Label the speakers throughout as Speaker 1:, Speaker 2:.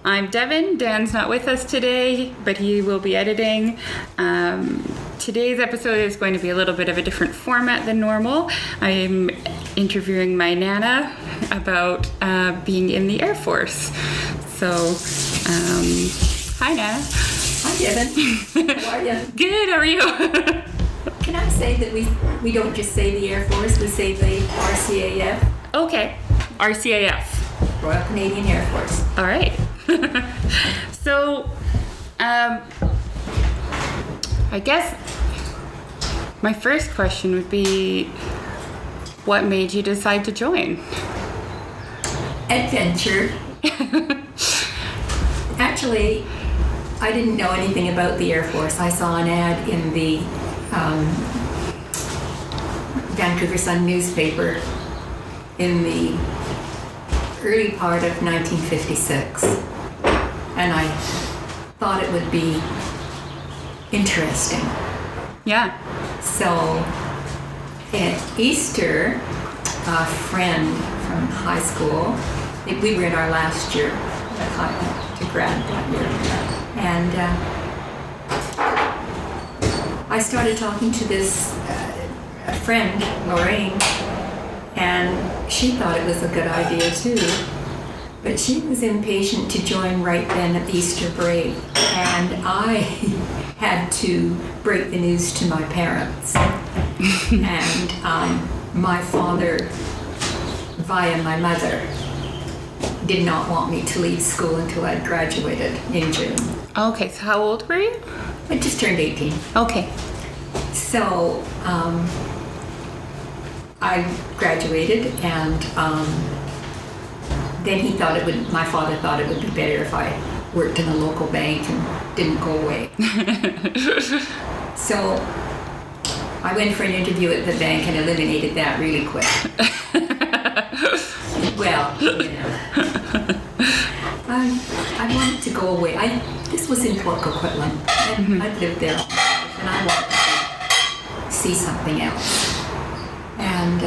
Speaker 1: I'm Devon. Dan's not with us today, but he will be editing. Today's episode is going to be a little bit of a different format than normal. I'm interviewing my Nana about being in the Air Force. So, hi Nana.
Speaker 2: Hi Devon. How are you?
Speaker 1: Good, how are you?
Speaker 2: Can I say that we don't just say the Air Force, we say the RCAF?
Speaker 1: Okay, RCAF.
Speaker 2: Royal Canadian Air Force.
Speaker 1: All right. So, I guess my first question would be, what made you decide to join?
Speaker 2: Adventure. Actually, I didn't know anything about the Air Force. I saw an ad in the Vancouver Sun newspaper in the early part of 1956, and I thought it would be interesting.
Speaker 1: Yeah.
Speaker 2: So at Easter, a friend from high school, we were in our last year to grad that year, and I started talking to this friend, Lorraine, and she thought it was a good idea too, but she was impatient to join right then at the Easter break, and I had to break the news to my parents. And my father, via my mother, did not want me to leave school until I'd graduated in June.
Speaker 1: Okay, so how old were you?
Speaker 2: I just turned 18.
Speaker 1: Okay.
Speaker 2: So I graduated, and then my father thought it would be better if I worked in a local bank and didn't go away. So I went for an interview at the bank and eliminated that really quick. Well, I wanted to go away. This was in Port Coquitlam, and I'd lived there, and I wanted to see something else. And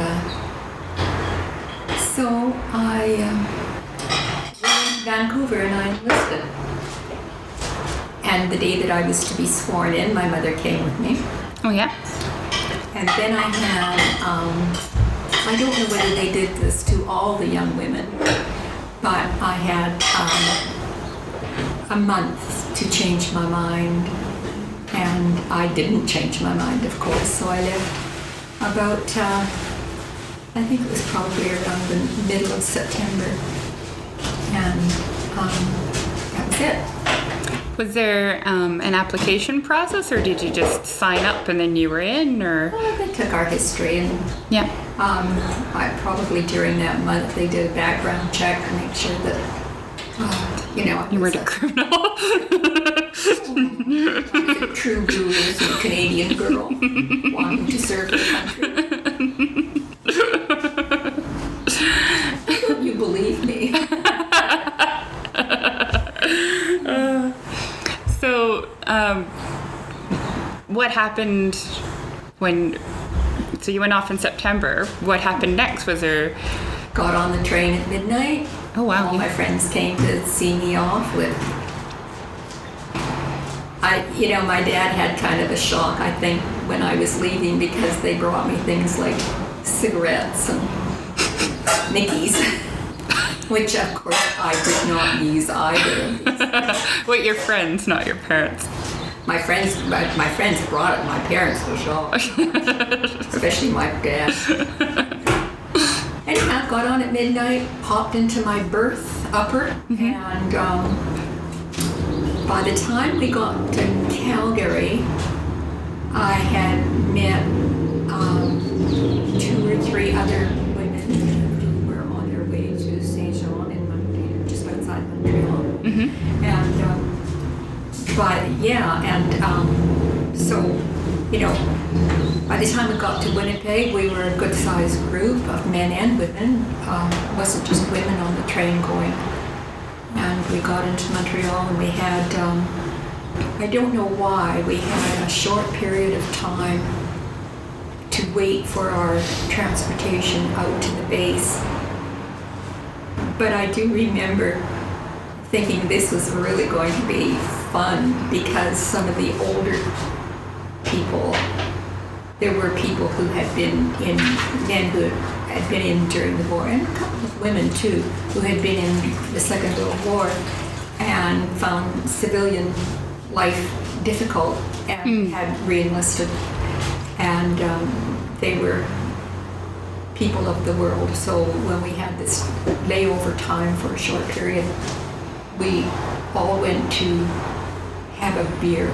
Speaker 2: so I went to Vancouver and I enlisted. And the day that I was to be sworn in, my mother came with me.
Speaker 1: Oh, yeah?
Speaker 2: And then I had, I don't know whether they did this to all the young women, but I had a month to change my mind. And I didn't change my mind, of course, so I left about, I think it was probably around the middle of September, and that was it.
Speaker 1: Was there an application process, or did you just sign up and then you were in, or?
Speaker 2: Well, they took our history, and
Speaker 1: Yeah.
Speaker 2: I probably during that month they did a background check to make sure that,
Speaker 1: You weren't a criminal.
Speaker 2: I was a true blue Canadian girl wanting to serve the country. Why don't you believe me?
Speaker 1: So, what happened so you went off in September. What happened next? Was there...
Speaker 2: Got on the train at midnight.
Speaker 1: Oh, wow.
Speaker 2: All my friends came to see me off with... my dad had kind of a shock, I think, when I was leaving, because they brought me things like cigarettes and Mickeys, which of course I did not use either of these.
Speaker 1: Wait, your friends, not your parents.
Speaker 2: My friends brought it. My parents were shocked, especially my dad. Anyhow, got on at midnight, popped into my berth upper, and by the time we got to Calgary, I had met 2 or 3 other women who were on their way to Saint Jean in Montreal, just outside Montreal. So, by the time we got to Winnipeg, we were a good-sized group of men and women. It wasn't just women on the train going. And we got into Montreal, and we had, I don't know why, we had a short period of time to wait for our transportation out to the base. But I do remember thinking this was really going to be fun because some of the older people, there were people who had been in, men who had been in during the war, and a couple of women too, who had been in the Second World War and found civilian life difficult and had re-enlisted. And they were people of the world. So when we had this layover time for a short period, we all went to have a beer.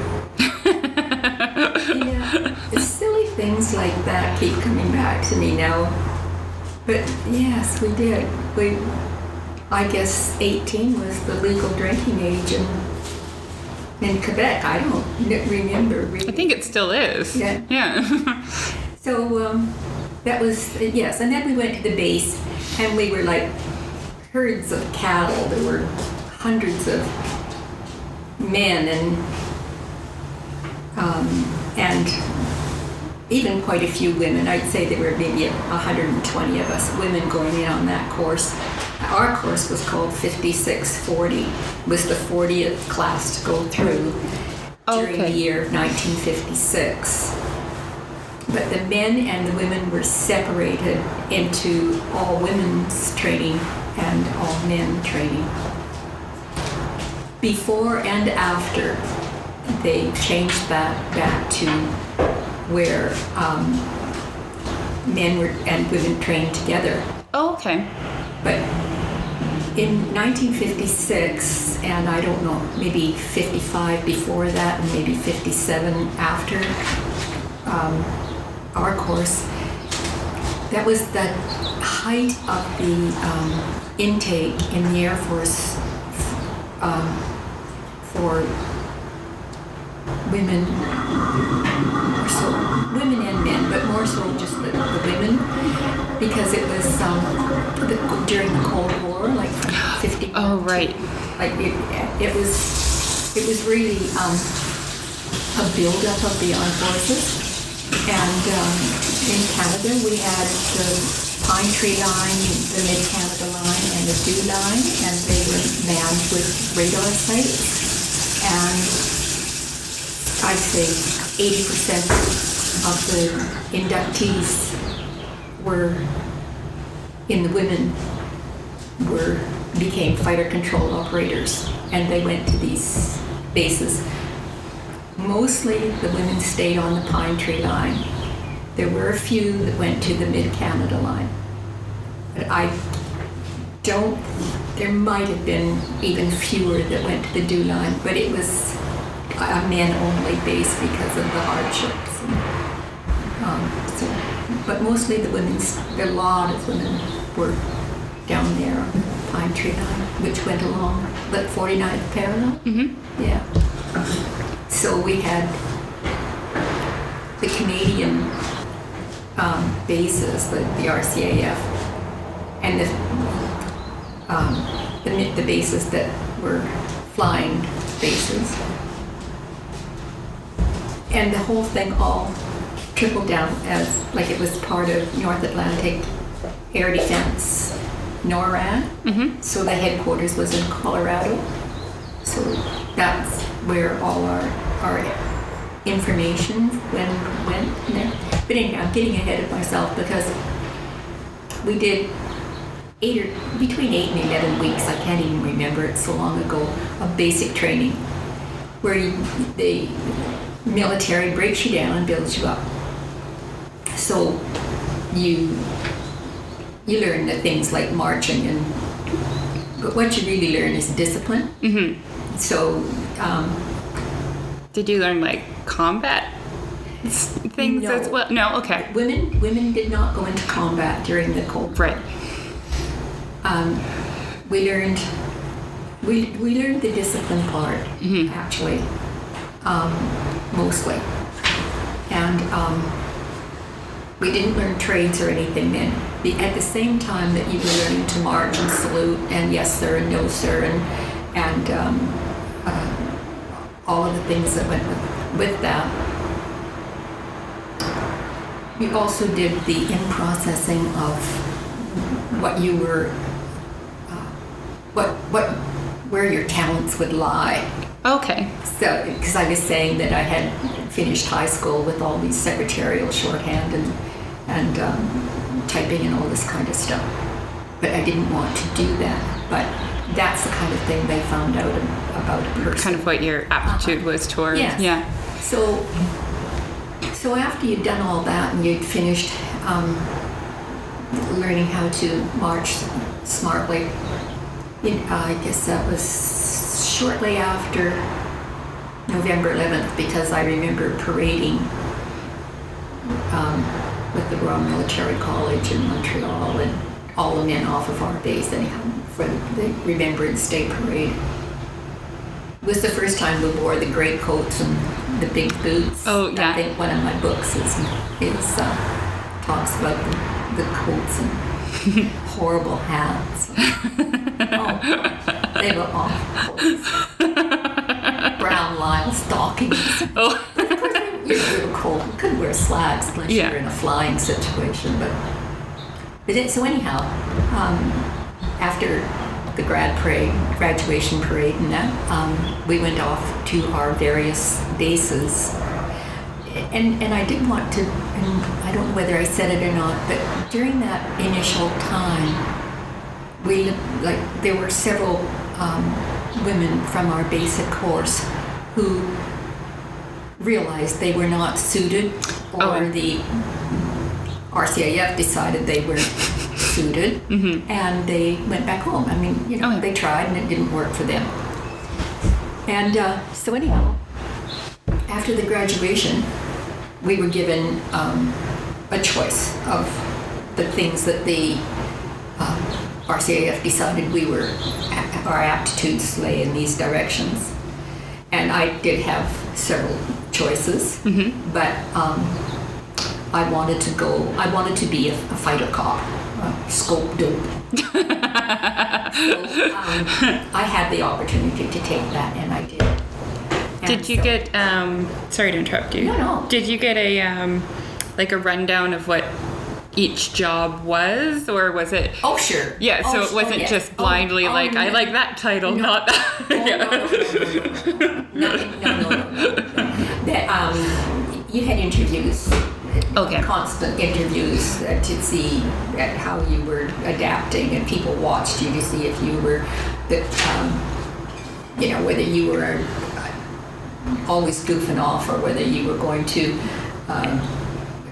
Speaker 2: Silly things like that keep coming back to me now. But yes, we did. I guess 18 was the legal drinking age in Quebec. I don't remember really.
Speaker 1: I think it still is. Yeah.
Speaker 2: So that was, yes. And then we went to the base, and we were like herds of cattle. There were hundreds of men and even quite a few women. I'd say there were maybe 120 of us women going in on that course. Our course was called 5640. Was the 40th class to go through during the year of 1956. But the men and the women were separated into all women's training and all men training. Before and after, they changed that back to where men and women trained together.
Speaker 1: Oh, okay.
Speaker 2: But in 1956, and I don't know, maybe 55 before that, and maybe 57 after our course, that was the height of the intake in the Air Force for women, so women and men, but more so just the women, because it was during the Cold War, like 50.
Speaker 1: Oh, right.
Speaker 2: Like it was really a build-up of the armed forces. And in Canada, we had the Pine Tree Line, the Mid-Canada Line, and the Dew Line, and they were manned with radar sites. And I'd say 80% of the inductees were, in the women, became fighter control operators, and they went to these bases. Mostly the women stayed on the Pine Tree Line. There were a few that went to the Mid-Canada Line. But there might have been even fewer that went to the Dew Line, but it was a men-only base because of the hardships. But mostly a lot of women were down there on the Pine Tree Line, which went along the 49th parallel. Mm-hmm. Yeah. So we had the Canadian bases, the RCAF, and the bases that were flying bases. And the whole thing all trickled down as like it was part of North Atlantic Air Defense, NORAD. Mm-hmm. So the headquarters was in Colorado. So that's where all our information went there. But anyhow, I'm getting ahead of myself because we did between 8 and 11 weeks, I can't even remember, it's so long ago, of basic training where the military breaks you down and builds you up. So you learn the things like marching, but what you really learn is discipline. Mm-hmm. So
Speaker 1: did you learn like combat things as well? No, okay.
Speaker 2: Women did not go into combat during the Cold War.
Speaker 1: Right.
Speaker 2: We learned the discipline part, mm-hmm. actually, mostly, and we didn't learn trades or anything then. At the same time that you were learning to march and salute and yes sir and no sir and all of the things that went with that. We also did the in-processing of what you were, what where your talents would lie.
Speaker 1: Okay.
Speaker 2: So, because I was saying that I had finished high school with all these secretarial shorthand and typing and all this kind of stuff, but I didn't want to do that. But that's the kind of thing they found out about a person.
Speaker 1: Kind of what your aptitude was towards.
Speaker 2: Yes.
Speaker 1: Yeah.
Speaker 2: So after you'd done all that and you'd finished learning how to march smartly, I guess that was shortly after November 11th, because I remember parading with the Royal Military College in Montreal and all the men off of our base anyhow for the Remembrance Day parade. It was the first time we wore the great coats and the big boots.
Speaker 1: Oh, yeah.
Speaker 2: I think one of my books talks about the coats and horrible hats. Oh, they were awful. Brown lime stockings.
Speaker 1: Oh.
Speaker 2: But of course, you're a little cold. You couldn't wear slacks unless you were in a flying situation. So anyhow, after the graduation parade and that, we went off to our various bases. And I did want to, and I don't know whether I said it or not, but during that initial time, there were several women from our basic course who realized they were not suited, or the RCAF decided they were suited, and they went back home. I mean, they tried and it didn't work for them. And so anyhow, after the graduation, we were given a choice of the things that the RCAF decided our aptitudes lay in these directions. And I did have several choices, but I wanted to be a fighter cop, scope dope. I had the opportunity to take that, and I did.
Speaker 1: Did you get, sorry to interrupt you.
Speaker 2: No.
Speaker 1: Did you get a rundown of what each job was, or was it?
Speaker 2: Oh, sure.
Speaker 1: Yeah, so it wasn't just blindly I like that title, not that.
Speaker 2: No. You had interviews.
Speaker 1: Okay.
Speaker 2: Constant interviews to see how you were adapting, and people watched you to see if you were, whether you were always goofing off, or whether you were going to,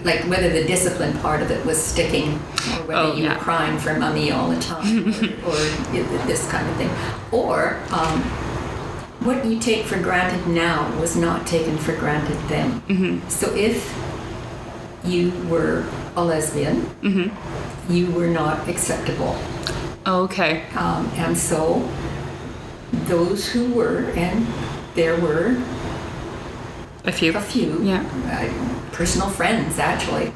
Speaker 2: whether the discipline part of it was sticking, or whether you were crying for mommy all the time, or this kind of thing. Or what you take for granted now was not taken for granted then. So if you were a lesbian, you were not acceptable.
Speaker 1: Okay.
Speaker 2: And so those who were, and there were
Speaker 1: a few,
Speaker 2: personal friends actually,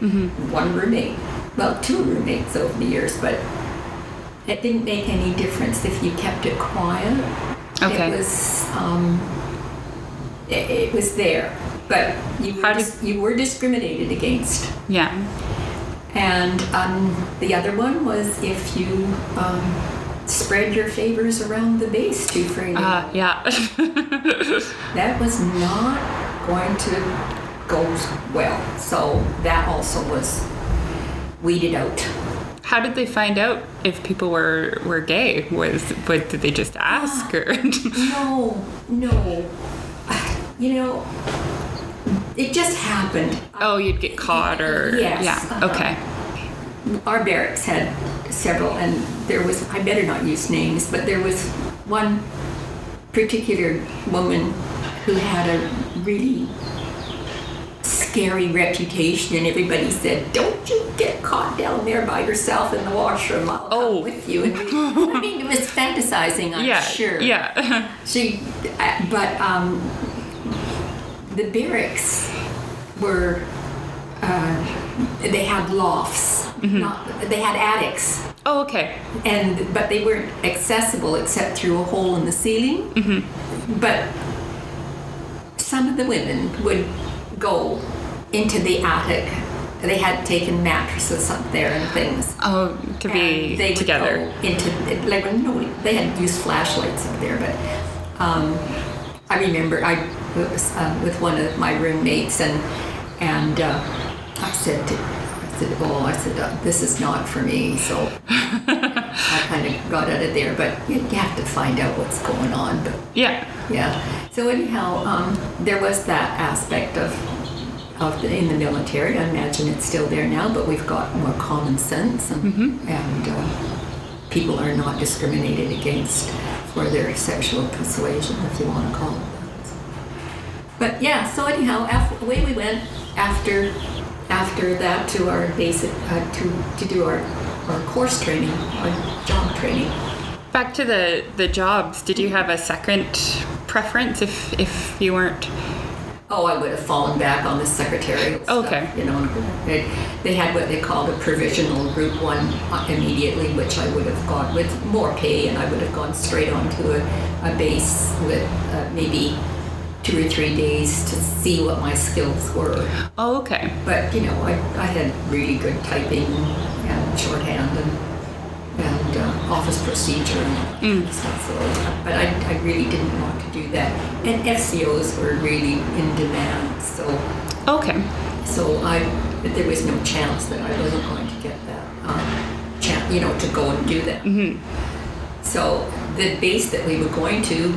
Speaker 2: one roommate, well, two roommates over the years, but it didn't make any difference if you kept it quiet.
Speaker 1: Okay.
Speaker 2: It was there, but you were discriminated against.
Speaker 1: Yeah.
Speaker 2: And the other one was if you spread your favors around the base too freely.
Speaker 1: Yeah.
Speaker 2: That was not going to go well. So that also was weeded out.
Speaker 1: How did they find out if people were gay? Did they just ask, or? No. It just happened. Oh, you'd get caught, or
Speaker 2: yes.
Speaker 1: Yeah. Okay.
Speaker 2: Our barracks had several, and there was, I better not use names, but there was one particular woman who had a really scary reputation, and everybody said, "Don't you get caught down there by yourself in the washroom, I'll come with you." And it was fantasizing, I'm sure.
Speaker 1: Yeah.
Speaker 2: The barracks were, they had lofts, they had attics.
Speaker 1: Oh, okay.
Speaker 2: But they weren't accessible except through a hole in the ceiling. But some of the women would go into the attic they had taken mattresses up there and things.
Speaker 1: Oh, to be
Speaker 2: And they
Speaker 1: together.
Speaker 2: would go into, like, no, they had used flashlights up there, but I remember I was with one of my roommates, and I said, this is not for me. So I kind of got out of there, but you have to find out what's going on. But
Speaker 1: Yeah.
Speaker 2: yeah. So anyhow, there was that aspect of in the military. I imagine it's still there now, but we've got more common sense, and people are not discriminated against for their sexual persuasion, if you want to call it that. But yeah, so anyhow, away we went after that to our basic to do our course training, our job training.
Speaker 1: Back to the jobs, did you have a second preference if you weren't?
Speaker 2: Oh, I would have fallen back on the secretarial stuff.
Speaker 1: Okay.
Speaker 2: You know, they had what they called a provisional Group 1 immediately, which I would have gone with more pay, and I would have gone straight onto a base with maybe 2 or 3 days to see what my skills were.
Speaker 1: Oh, okay.
Speaker 2: But, you know, I had really good typing and shorthand and office procedure and stuff. So, but I really didn't want to do that. And FCOs were really in demand. So
Speaker 1: Okay.
Speaker 2: there was no chance that I wasn't going to get that chance, you know, to go and do that.
Speaker 1: Mm-hmm.
Speaker 2: So the base that we were going to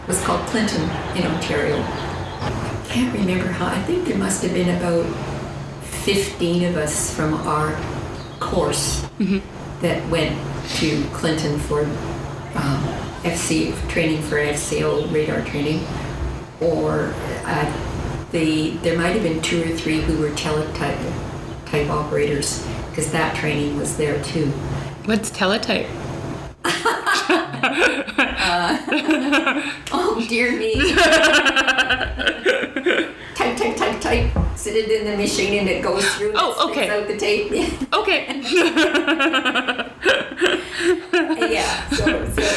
Speaker 2: was called Clinton in Ontario. I can't remember how. I think there must have been about 15 of us from our course that went to Clinton for FC training for FCO radar training, or there might have been 2 or 3 who were teletype operators, because that training was there too.
Speaker 1: What's teletype?
Speaker 2: Oh dear me. Type. Sit it in the machine and it goes through.
Speaker 1: Oh, okay.
Speaker 2: Out the tape.
Speaker 1: Okay.
Speaker 2: Yeah. So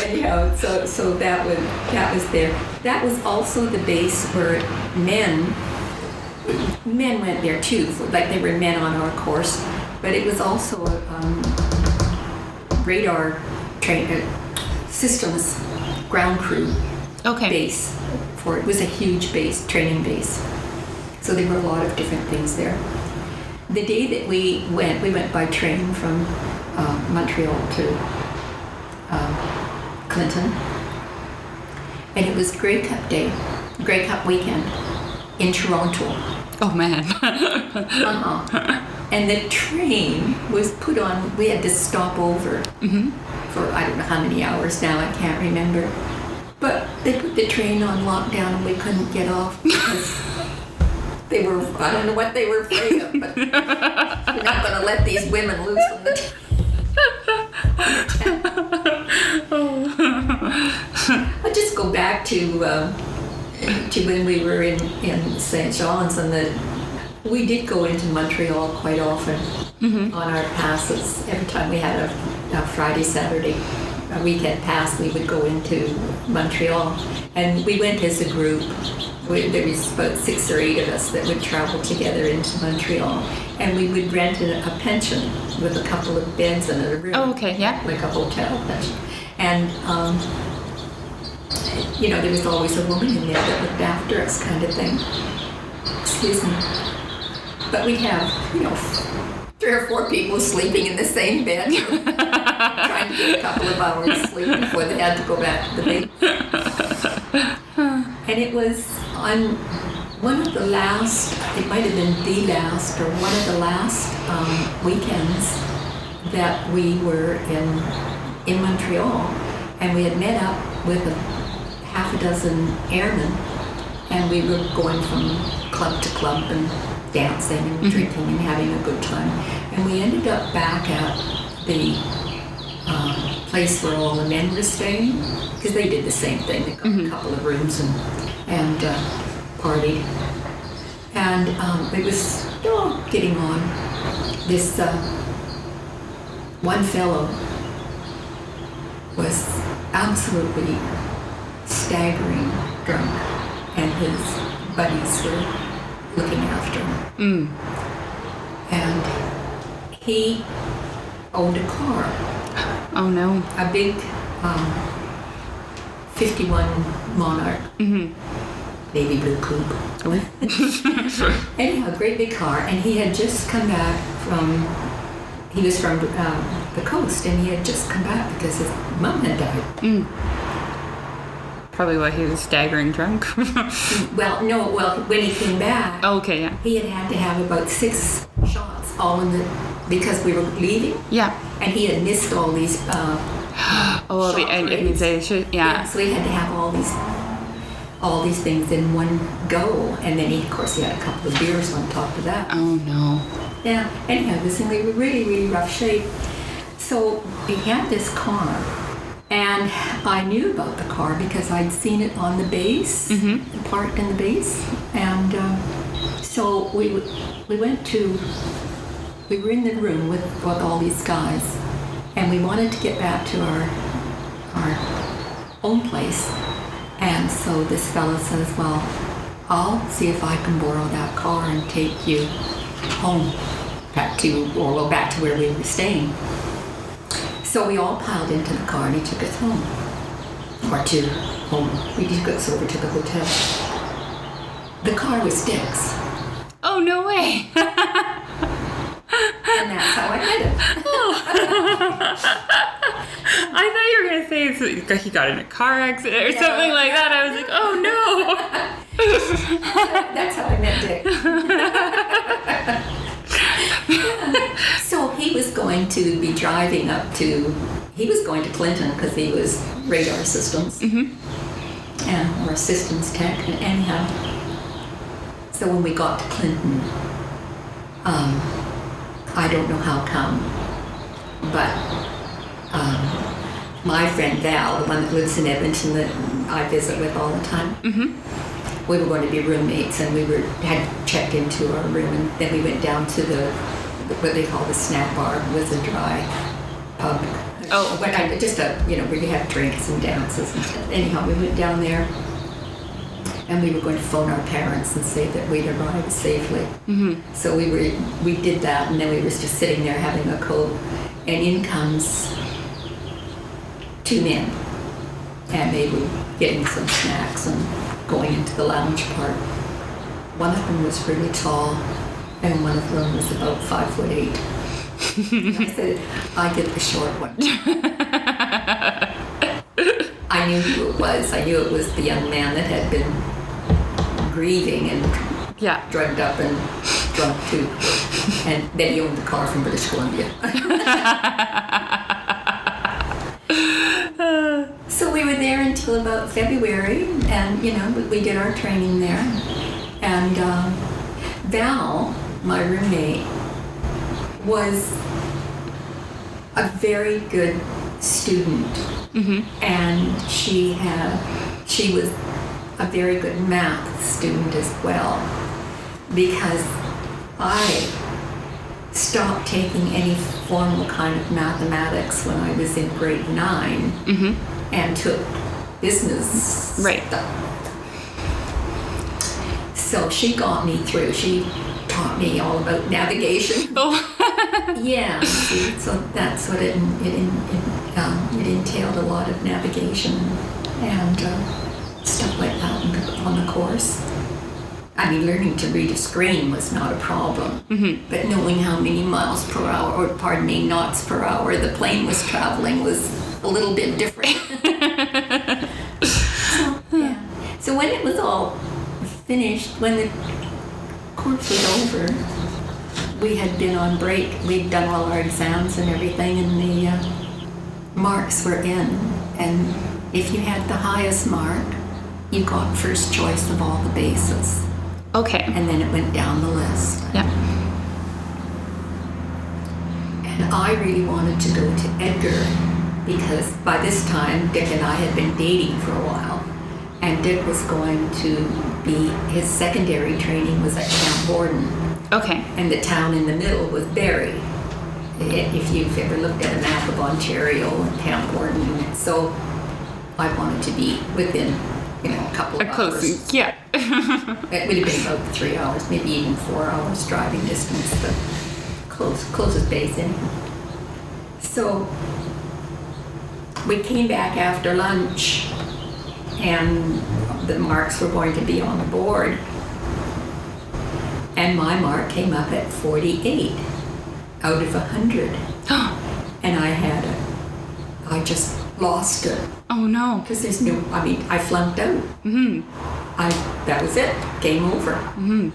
Speaker 2: anyhow, so that was there. That was also the base where men went there too. Like, they were men on our course, but it was also a radar systems ground crew
Speaker 1: Okay.
Speaker 2: base. It was a huge base, training base. So there were a lot of different things there. The day that we went by train from Montreal to Clinton, and it was Grey Cup Day, Grey Cup weekend in Toronto.
Speaker 1: Oh man.
Speaker 2: And the train was put on, we had to stop over for I don't know how many hours now, I can't remember. But they put the train on lockdown and we couldn't get off because they were, I don't know what they were afraid of, but we're not going to let these women loose on the I'll just go back to when we were in St. John's, and we did go into Montreal quite often on our passes. Every time we had a Friday, Saturday, a weekend pass, we would go into Montreal, and we went as a group. There was about 6 or 8 of us that would travel together into Montreal, and we would rent a pension with a couple of beds in a room.
Speaker 1: Oh, okay, yeah.
Speaker 2: Like a hotel pension. And you know, there was always a woman in there that looked after us, kind of thing. Excuse me. But we'd have, you know, 3 or 4 people sleeping in the same bed, trying to get a couple of hours sleep before they had to go back to the base. And it was on one of the last, it might have been the last, or one of the last weekends that we were in Montreal, and we had met up with half a dozen airmen, and we were going from club to club and dancing and drinking and having a good time. And we ended up back at the place where all the men were staying, because they did the same thing. They got a couple of rooms and partied. And it was getting on. This one fellow was absolutely staggering drunk, and his buddies were looking after him. And he owned a car,
Speaker 1: Oh no.
Speaker 2: a big 51 Monarch, navy blue coupe. Anyhow, great big car, and he had just come back he was from the coast, and he had just come back because his mom had died.
Speaker 1: Probably why he was staggering drunk.
Speaker 2: Well, when he came back,
Speaker 1: Okay, yeah.
Speaker 2: he had to have about 6 shots, all because we were leaving.
Speaker 1: Yeah.
Speaker 2: And he had missed all these
Speaker 1: Oh, the
Speaker 2: shot rates.
Speaker 1: immunization. Yeah.
Speaker 2: So he had to have all these things in one go, and then of course he had a couple of beers on top of that.
Speaker 1: Oh no.
Speaker 2: Yeah. Anyhow, we were really, really rough shape. So he had this car, and I knew about the car because I'd seen it on the base, parked in the base, and so we were in the room with all these guys, and we wanted to get back to our own place. And so this fella says, well, I'll see if I can borrow that car and take you home, back to where we were staying. So we all piled into the car, and he took us home. Or to home. He took us over to the hotel. The car was Dick's.
Speaker 1: Oh, no way.
Speaker 2: And that's how I met him.
Speaker 1: I thought you were going to say he got in a car accident or something like that. I was like, oh no.
Speaker 2: That's how I met Dick. So he was going to be driving he was going to Clinton because he was radar systems or systems tech. And anyhow, so when we got to Clinton, I don't know how come, but my friend Val, the one that lives in Edmonton that I visit with all the time, we were going to be roommates, and had checked into our room, and then we went down to what they call the snack bar. It was a dry pub.
Speaker 1: Oh,
Speaker 2: okay. Just where you have drinks and dances and stuff. Anyhow, we went down there, and we were going to phone our parents and say that we'd arrived safely. So we did that, and then we were just sitting there having a Coke, and in comes 2 men, and they were getting some snacks and going into the lounge part. One of them was really tall, and one of them was about 5'8". I said, I get the short one. I knew who it was. I knew it was the young man that had been grieving and drugged up and drunk too. And then he owned the car from British Columbia. So we were there until about February, and we did our training there. And Val, my roommate, was a very good student, and she was a very good math student as well, because I stopped taking any formal kind of mathematics when I was in grade 9 and took business stuff. So she got me through. She taught me all about navigation.
Speaker 1: Oh.
Speaker 2: Yeah, so that's what it entailed, a lot of navigation and stuff like that on the course. I mean, learning to read a screen was not a problem, but knowing how many knots per hour the plane was traveling was a little bit different. So when it was all finished, when the course was over, we had been on break. We'd done all our exams and everything, and the marks were in. And if you had the highest mark, you got first choice of all the bases.
Speaker 1: Okay.
Speaker 2: And then it went down the list.
Speaker 1: Yeah.
Speaker 2: And I really wanted to go to Edgar because by this time, Dick and I had been dating for a while. And Dick was going to his secondary training was at Camp Borden.
Speaker 1: Okay.
Speaker 2: And the town in the middle was Barrie. If you've ever looked at a map of Ontario and Camp Borden. So I wanted to be within a couple of
Speaker 1: Close.
Speaker 2: hours.
Speaker 1: Yeah.
Speaker 2: It would have been about 3 hours, maybe even 4 hours driving distance, but closest base anyway. So we came back after lunch, and the marks were going to be on the board. And my mark came up at 48 out of 100. And I just lost it.
Speaker 1: Oh no.
Speaker 2: Because I flunked out.
Speaker 1: Mm-hmm.
Speaker 2: That was it. Game over.
Speaker 1: Mm-hmm.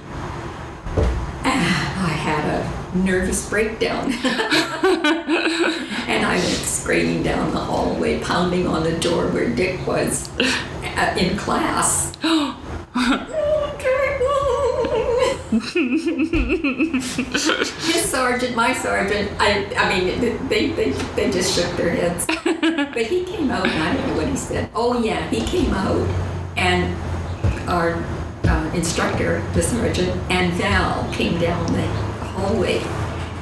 Speaker 2: I had a nervous breakdown. And I went screaming down the hallway, pounding on the door where Dick was in class. His sergeant, my sergeant, they just shook their heads. But he came out, and I don't know what he said. Oh yeah, he came out, and our instructor, the sergeant, and Val came down the hallway,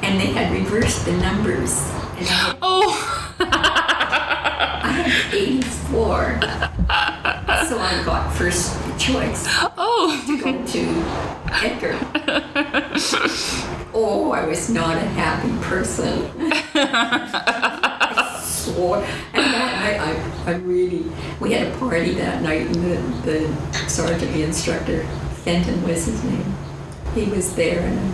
Speaker 2: and they had reversed the numbers. And I had 84. So I got first choice to go to Edgar. Oh, I was not a happy person. I swore. And that night, we had a party that night, and the sergeant, the instructor, Fenton was his name. He was there, and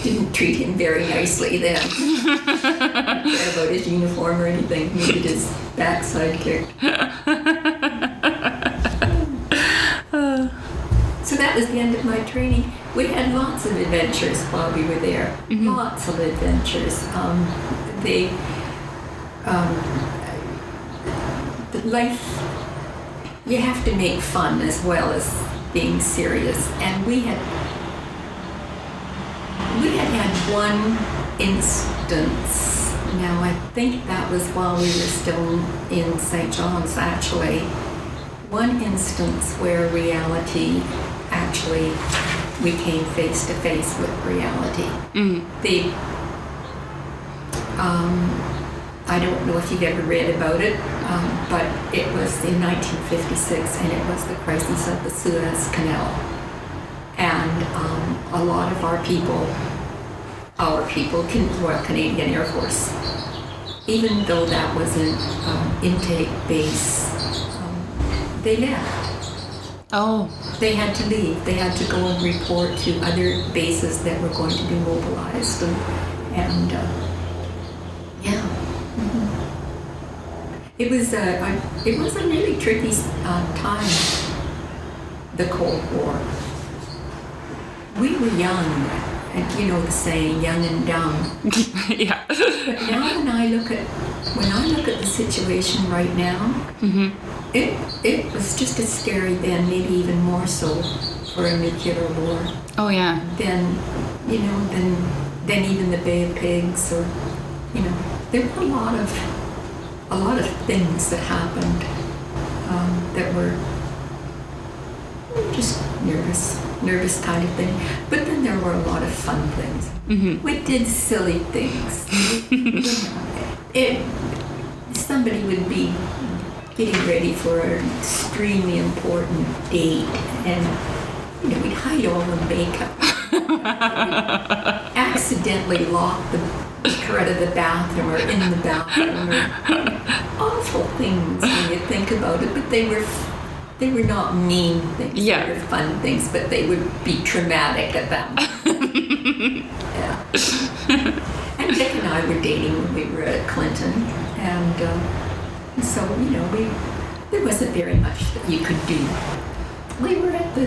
Speaker 2: didn't treat him very nicely then. Didn't care about his uniform or anything. He needed his backside kicked. So that was the end of my training. We had lots of adventures while we were there. Mm-hmm. Lots of adventures. Life, you have to make fun as well as being serious. And we had one instance. Now, I think that was while we were still in St. John's, actually. One instance where reality, actually, we came face to face with reality. Mm. I don't know if you've ever read about it, but it was in 1956, and it was the crisis of the Suez Canal. And a lot of our people, Royal Canadian Air Force, even though that was an intake base, they left.
Speaker 1: Oh. They
Speaker 2: had to leave. They had to go and report to other bases that were going to be mobilized. And yeah. Mm-hmm. It was a really tricky time, the Cold War. We were young, and you know the saying, young and dumb.
Speaker 1: Yeah.
Speaker 2: But now when I look at the situation right now, mm-hmm. It was just as scary then, maybe even more so, for a nuclear war.
Speaker 1: Oh yeah.
Speaker 2: Than even the Bay of Pigs, or there were a lot of things that happened that were just nervous kind of thing. But then there were a lot of fun things. Mm-hmm. We did silly things. Somebody would be getting ready for an extremely important date, and we'd hide all the makeup. We'd accidentally lock the her out of the bathroom or in the bathroom, or awful things when you think about it, but they were not mean things.
Speaker 1: Yeah.
Speaker 2: They were fun things, but they would be traumatic at that moment. Yeah. And Dick and I were dating when we were at Clinton, and so, there wasn't very much that you could do. We were at the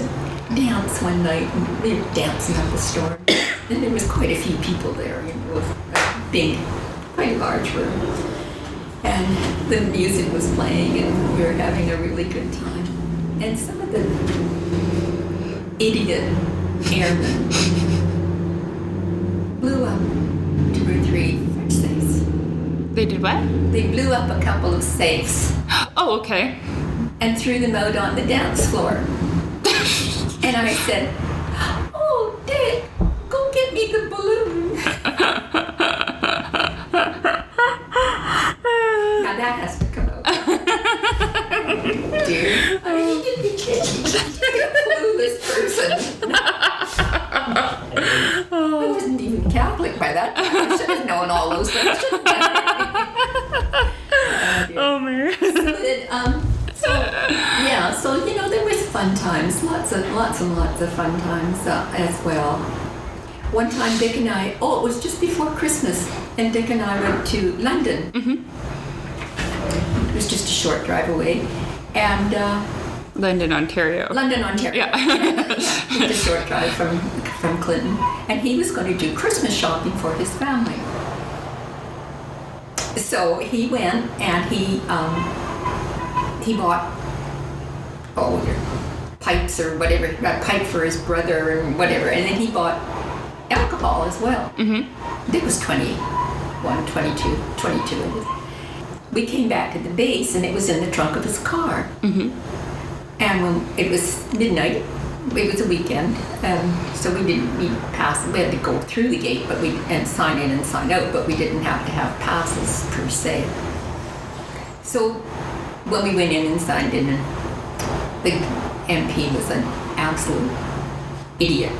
Speaker 2: dance one night, and we were dancing up a storm, and there was quite a few people there, a big, quite large room. And the music was playing, and we were having a really good time. And some of the idiot airmen blew up 2 or 3 French safes.
Speaker 1: They did what?
Speaker 2: They blew up a couple of safes.
Speaker 1: Oh, okay.
Speaker 2: And threw them out on the dance floor. And I said, "Oh, Dick, go get me the balloon." Now that has to come out. dear. I mean, he didn't he's a clueless person. I wasn't even Catholic by that time. I should have known all those things, shouldn't I?
Speaker 1: Oh, man.
Speaker 2: So you know, there was fun times, lots and lots of fun times as well. One time, Dick and I, it was just before Christmas, and Dick and I went to London. It was just a short drive away, and
Speaker 1: London, Ontario.
Speaker 2: Yeah. Just a short drive from Clinton, and he was going to do Christmas shopping for his family. So he went and he bought pipes or whatever. He got a pipe for his brother and whatever, and then he bought alcohol as well. Dick was 21, 22. We came back to the base and it was in the trunk of his car. And when it was midnight, it was a weekend, so we had to go through the gate, and sign in and sign out, but we didn't have to have passes per se. So when we went in and signed in, the MP was an absolute idiot.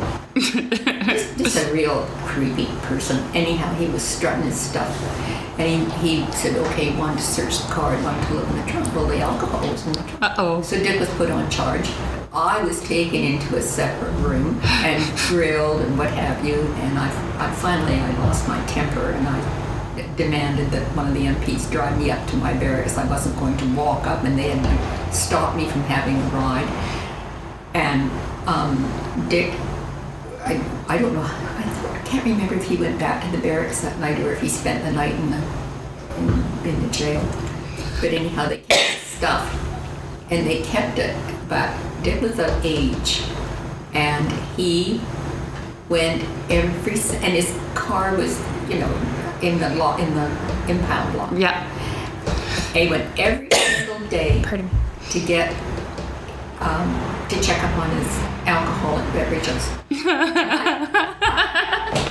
Speaker 2: just a real creepy person. Anyhow, he was strutting his stuff. And he said, okay, he wanted to search the car and wanted to look in the trunk. Well, the alcohol was in the trunk.
Speaker 1: Uh-oh.
Speaker 2: So Dick was put on charge. I was taken into a separate room and grilled and what have you. And I finally lost my temper and I demanded that one of the MPs drive me up to my barracks. I wasn't going to walk up, and they had stopped me from having a ride. And Dick, I don't know, I can't remember if he went back to the barracks that night or if he spent the night in the jail. But anyhow, they kept his stuff and they kept it. But Dick was of age, and he went and his car was, in the impound lot.
Speaker 1: Yeah.
Speaker 2: He went every single day to get to check up on his alcoholic beverages.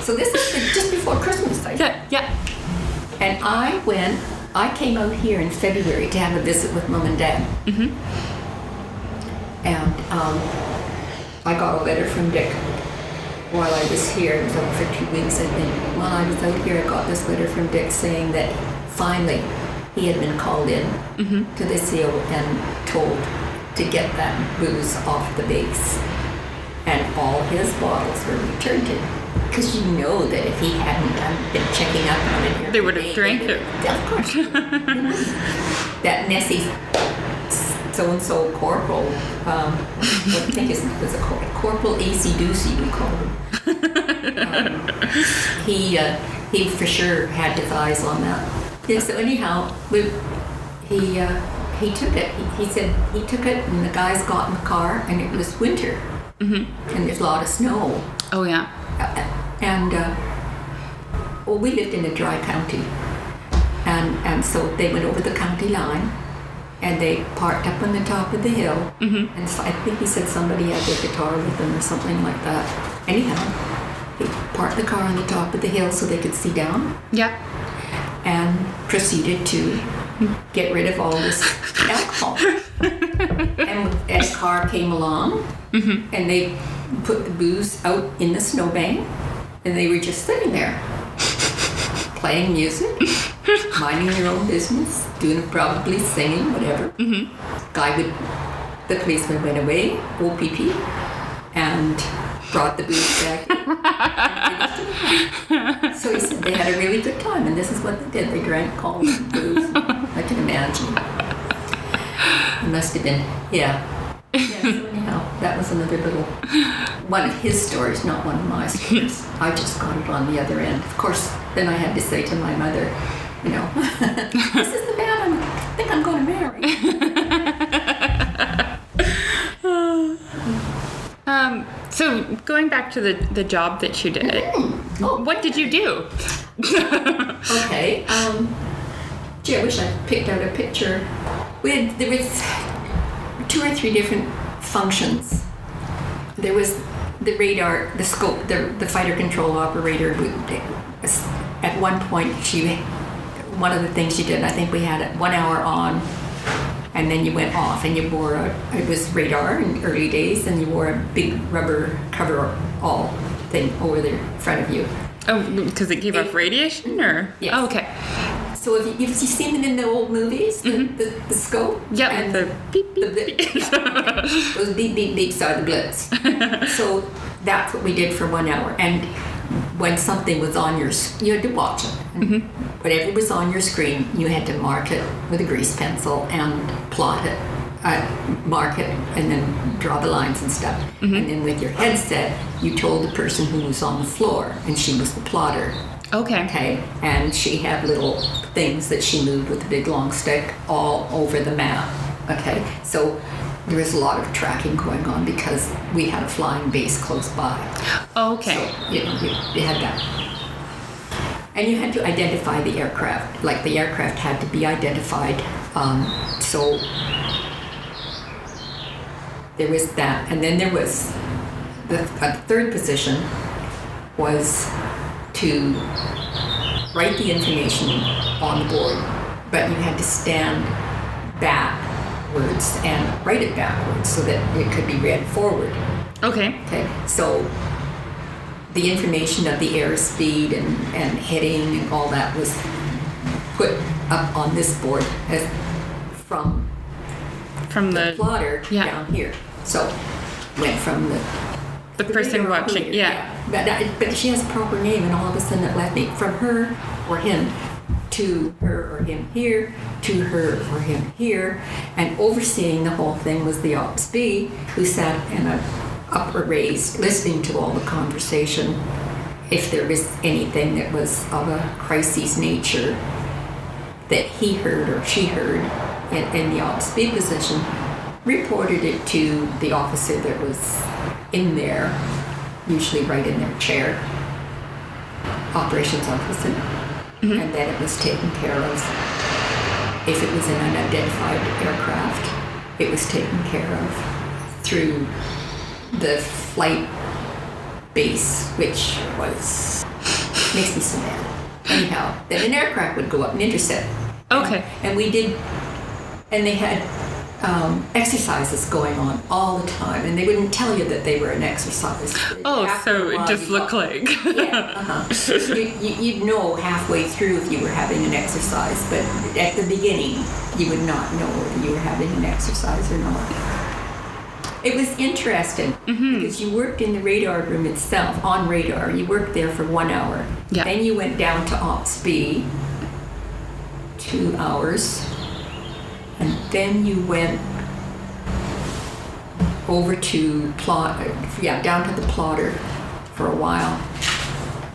Speaker 2: So this is just before Christmas, I think.
Speaker 1: Yeah.
Speaker 2: And I came out here in February to have a visit with Mom and Dad. And I got a letter from Dick while I was here. It was over for 2 weeks, I think. While I was out here, I got this letter from Dick saying that finally he had been called in to the CO and told to get that booze off the base. And all his bottles were returned to him. Because you know that if he hadn't been checking up on it every
Speaker 1: They would have
Speaker 2: day,
Speaker 1: drank it.
Speaker 2: Of course. That Nessie so-and-so corporal, what do you think was it called? Corporal AC Doocy, we called him. He for sure had his eyes on that. Yeah, so anyhow, he took it. He said he took it, and the guys got in the car, and it was winter, and there's a lot of snow.
Speaker 1: Oh, yeah.
Speaker 2: And we lived in a dry county, and so they went over the county line, and they parked up on the top of the hill, and so I think he said somebody had their guitar with them or something like that. Anyhow, he parked the car on the top of the hill so they could see down.
Speaker 1: Yeah.
Speaker 2: And proceeded to get rid of all this alcohol. And a car came along, and they put the booze out in the snowbank, and they were just sitting there, playing music, minding their own business, probably singing, whatever. The policeman went away, OPP, and brought the booze back in. So he said they had a really good time, and this is what they did. They drank all the booze. I can imagine. It must have been, so anyhow, that was another little one of his stories, not one of my stories. I just got it on the other end. Of course, then I had to say to my mother, this is the man I think I'm going to marry.
Speaker 1: So going back to the job that you did, what did you do?
Speaker 2: Okay. Gee, I wish I picked out a picture. There was 2 or 3 different functions. There was the radar, the scope, the fighter control operator. At one point, one of the things she did, I think we had it 1 hour on and then you went off and you wore it was radar in early days, and you wore a big rubber cover-all thing over the front of you.
Speaker 1: Oh, because it gave off radiation, or?
Speaker 2: Yes.
Speaker 1: Oh, okay.
Speaker 2: So if you've seen them in the old movies, the scope?
Speaker 1: Yeah,
Speaker 2: and
Speaker 1: the beep, beep,
Speaker 2: the
Speaker 1: beep.
Speaker 2: those beep, beep, beeps are the blitz. So that's what we did for 1 hour. And when something was on you had to watch it. And whatever was on your screen, you had to mark it with a grease pencil and plot it. Mark it and then draw the lines and stuff. And then with your headset, you told the person who was on the floor, and she was the plotter. Okay, and she had little things that she moved with a big long stick all over the map. Okay, so there was a lot of tracking going on because we had a flying base close by.
Speaker 1: Okay.
Speaker 2: So, you had that. And you had to identify the aircraft. Like, the aircraft had to be identified. So there was that. And then there was the third position was to write the information on the board, but you had to stand backwards and write it backwards so that it could be read forward.
Speaker 1: Okay.
Speaker 2: Okay, so the information of the airspeed and heading and all that was put up on this board as from the plotter down here. So went from the
Speaker 1: person watching,
Speaker 2: reader, But she has a proper name, and all of a sudden it left me from her or him to her or him here to her or him here, and overseeing the whole thing was the Ops B, who sat in a upper raised listening to all the conversation. If there was anything that was of a crisis nature that he heard or she heard in the Ops B position, reported it to the officer that was in there, usually right in their chair, operations officer, and then it was taken care of. If it was an unidentified aircraft, it was taken care of through the flight base, which makes me so mad. Anyhow, then an aircraft would go up and intercept.
Speaker 1: Okay.
Speaker 2: And we did, and they had exercises going on all the time, and they wouldn't tell you that they were an exercise.
Speaker 1: Oh, so it just looked like.
Speaker 2: You'd know halfway through if you were having an exercise, but at the beginning, you would not know whether you were having an exercise or not. It was interesting because you worked in the radar room itself, on radar. You worked there for 1 hour.
Speaker 1: Yeah.
Speaker 2: Then you went down to Ops B, 2 hours. And then you went over to down to the plotter for a while.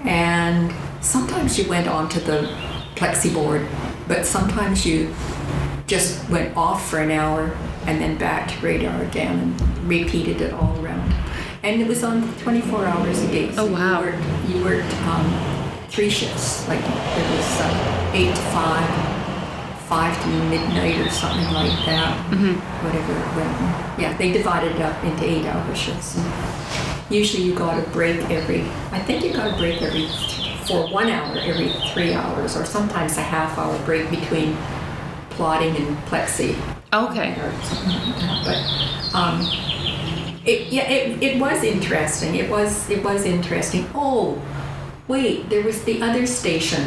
Speaker 2: And sometimes you went onto the plexi board, but sometimes you just went off for an hour and then back to radar again and repeated it all around. And it was on 24 hours a day. So
Speaker 1: oh, wow.
Speaker 2: You worked 3 shifts. Like it was 8 to 5 to midnight or something like that. Whatever it went. Yeah, they divided it up into 8-hour shifts. And usually you got a break for 1 hour every 3 hours, or sometimes a half-hour break between plotting and plexi.
Speaker 1: Okay.
Speaker 2: Or something like that. But it was interesting. It was interesting. Oh, wait, there was the other station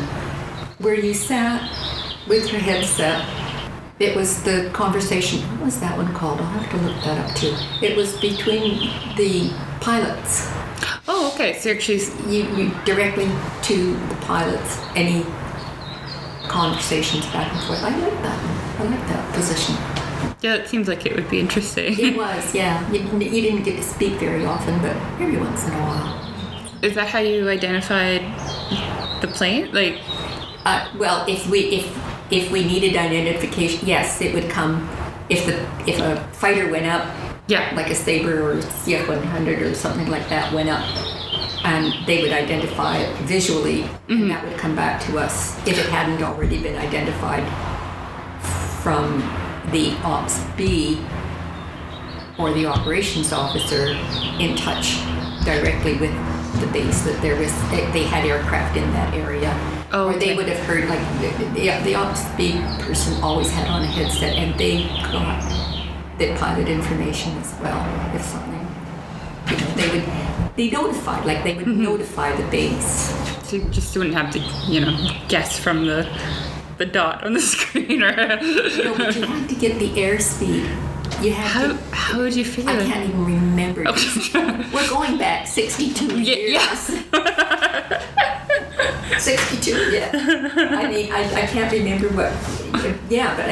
Speaker 2: where you sat with your headset. It was the conversation. What was that one called? I'll have to look that up too. It was between the pilots.
Speaker 1: Oh, okay. So actually,
Speaker 2: you directly to the pilots. Any conversations back and forth. I like that one. I like that position.
Speaker 1: Yeah, it seems like it would be interesting.
Speaker 2: It was, yeah. You didn't get to speak very often, but every once in a while.
Speaker 1: Is that how you identified the plane? Like,
Speaker 2: well, if we needed identification, yes, it would come if a fighter went up, like a Sabre or CF-100 or something like that went up, and they would identify it visually, and that would come back to us if it hadn't already been identified from the Ops B or the operations officer in touch directly with the base that they had aircraft in that area.
Speaker 1: Oh,
Speaker 2: Or they
Speaker 1: okay.
Speaker 2: would have heard, like, the ops speed person always had on a headset, and they got the pilot information as well, if something, they notified, like they would notify the base.
Speaker 1: So you just wouldn't have to, guess from the dot on the screen, or
Speaker 2: But you had to get the airspeed. You had to.
Speaker 1: how would you figure
Speaker 2: I
Speaker 1: that?
Speaker 2: can't even remember. We're going back 62 years.
Speaker 1: Yes.
Speaker 2: 62, yeah. I mean, I can't remember what. Yeah, but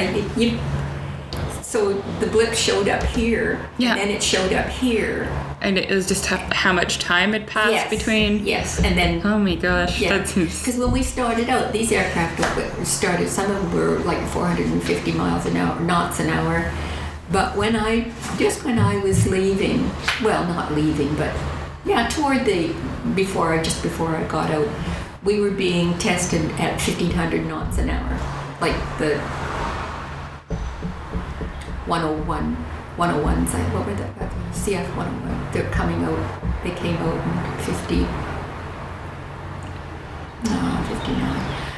Speaker 2: so the blip showed up here,
Speaker 1: Yeah.
Speaker 2: and then it showed up here.
Speaker 1: And it was just how much time had passed between.
Speaker 2: Yes, and then.
Speaker 1: Oh my gosh,
Speaker 2: Yeah,
Speaker 1: that seems.
Speaker 2: because when we started out, these aircraft started. Some of them were like 450 knots an hour. But just when I was leaving, well, not leaving, but yeah, before I got out, we were being tested at 1,500 knots an hour, like the 101s. What were they? CF 101. They're coming out. They came out in 59.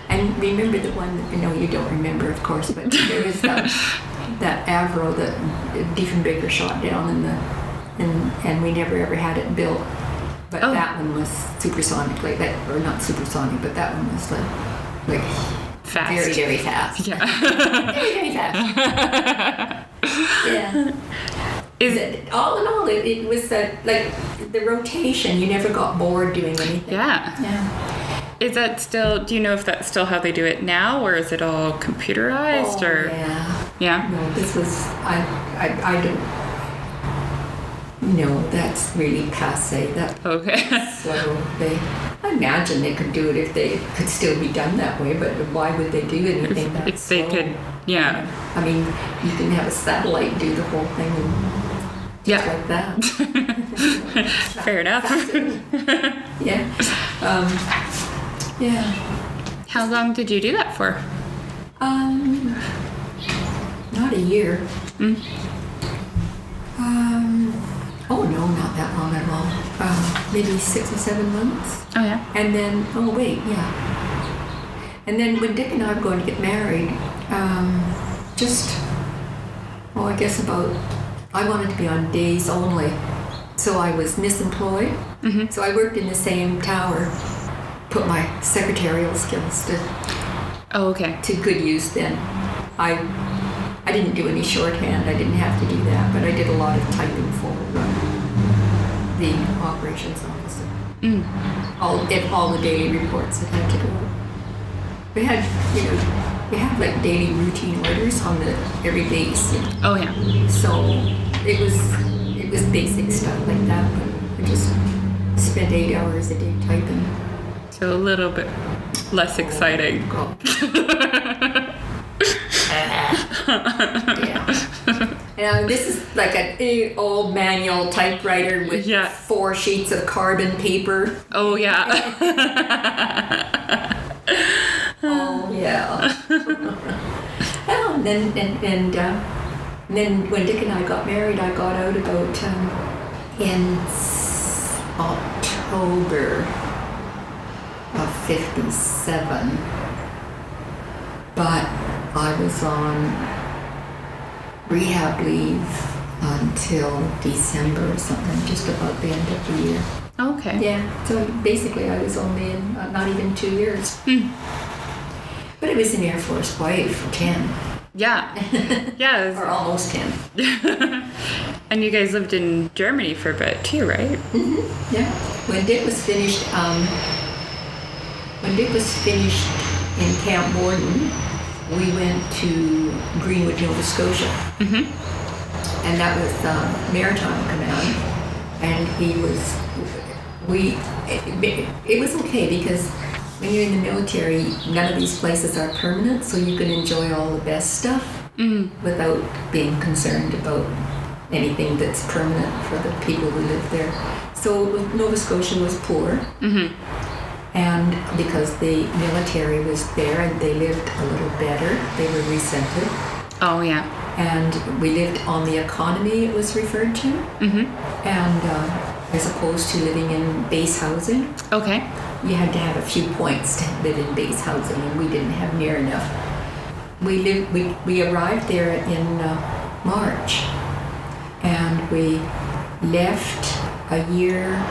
Speaker 2: And remember the one? No, you don't remember, of course, but there was that Avro that Diefenbaker shot down and we never ever had it built. But that one was supersonic, like that, or not supersonic, but that one was like
Speaker 1: Fast.
Speaker 2: very, very fast.
Speaker 1: Yeah.
Speaker 2: Very, very fast. Yeah. All in all, it was like the rotation. You never got bored doing anything.
Speaker 1: Yeah.
Speaker 2: Yeah.
Speaker 1: Is that still? Do you know if that's still how they do it now, or is it all computerized? Or
Speaker 2: Yeah.
Speaker 1: yeah.
Speaker 2: No, this was I don't. No, that's really passé.
Speaker 1: Okay.
Speaker 2: So I imagine they could do it if they could still be done that way, but why would they do anything that
Speaker 1: If they
Speaker 2: slow?
Speaker 1: could, yeah.
Speaker 2: I mean, you can have a satellite do the whole thing and just like that.
Speaker 1: Fair enough.
Speaker 2: Yeah. Yeah.
Speaker 1: How long did you do that for?
Speaker 2: Not a year. Oh no, not that long at all. Maybe 6 or 7 months.
Speaker 1: Oh yeah.
Speaker 2: And then, and then when Dick and I were going to get married, I guess I wanted to be on days only. So I was misemployed. Mm-hmm. So I worked in the same tower, put my secretarial skills to good use then. I didn't do any shorthand. I didn't have to do that, but I did a lot of typing for the operations officer. All the daily reports that had to go out. We had like daily routine orders on every base.
Speaker 1: Oh yeah.
Speaker 2: So it was basic stuff like that, but I just spent 8 hours a day typing.
Speaker 1: So a little bit less exciting.
Speaker 2: Yeah. This is like an old manual typewriter with 4 sheets of carbon paper.
Speaker 1: Oh yeah.
Speaker 2: Oh yeah. Well, and then when Dick and I got married, I got out about in October of 57. But I was on rehab leave until December or something, just about the end of the year.
Speaker 1: Okay.
Speaker 2: Yeah, so basically I was only in not even 2 years. But I was an Air Force wife for 10.
Speaker 1: Yeah. Yeah.
Speaker 2: Or almost 10.
Speaker 1: And you guys lived in Germany for a bit too, right?
Speaker 2: Mm-hmm. Yeah. When Dick was finished in Camp Borden, we went to Greenwood, Nova Scotia. Mm-hmm. And that was Maritime Command. And it was okay because when you're in the military, none of these places are permanent, so you can enjoy all the best stuff without being concerned about anything that's permanent for the people who live there. So Nova Scotia was poor. Mm-hmm. And because the military was there and they lived a little better, they were resented.
Speaker 1: Oh, yeah.
Speaker 2: And we lived on the economy, it was referred to. Mm-hmm. And as opposed to living in base housing.
Speaker 1: Okay.
Speaker 2: You had to have a few points to live in base housing, and we didn't have near enough. We arrived there in March, and we left a year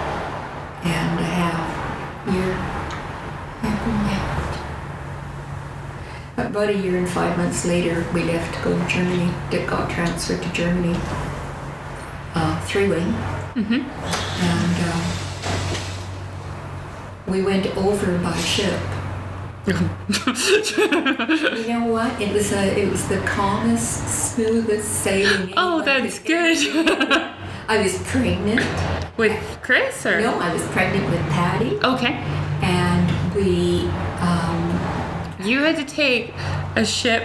Speaker 2: and a half. About a year and 5 months later, we left to go to Germany. Dick got transferred to Germany, three-wing.
Speaker 1: Mm-hmm.
Speaker 2: And we went over by ship. You know what? It was the calmest, smoothest sailing.
Speaker 1: Oh, that's good.
Speaker 2: I was pregnant.
Speaker 1: With Chris, or?
Speaker 2: No, I was pregnant with Patty.
Speaker 1: Okay.
Speaker 2: And we...
Speaker 1: You had to take a ship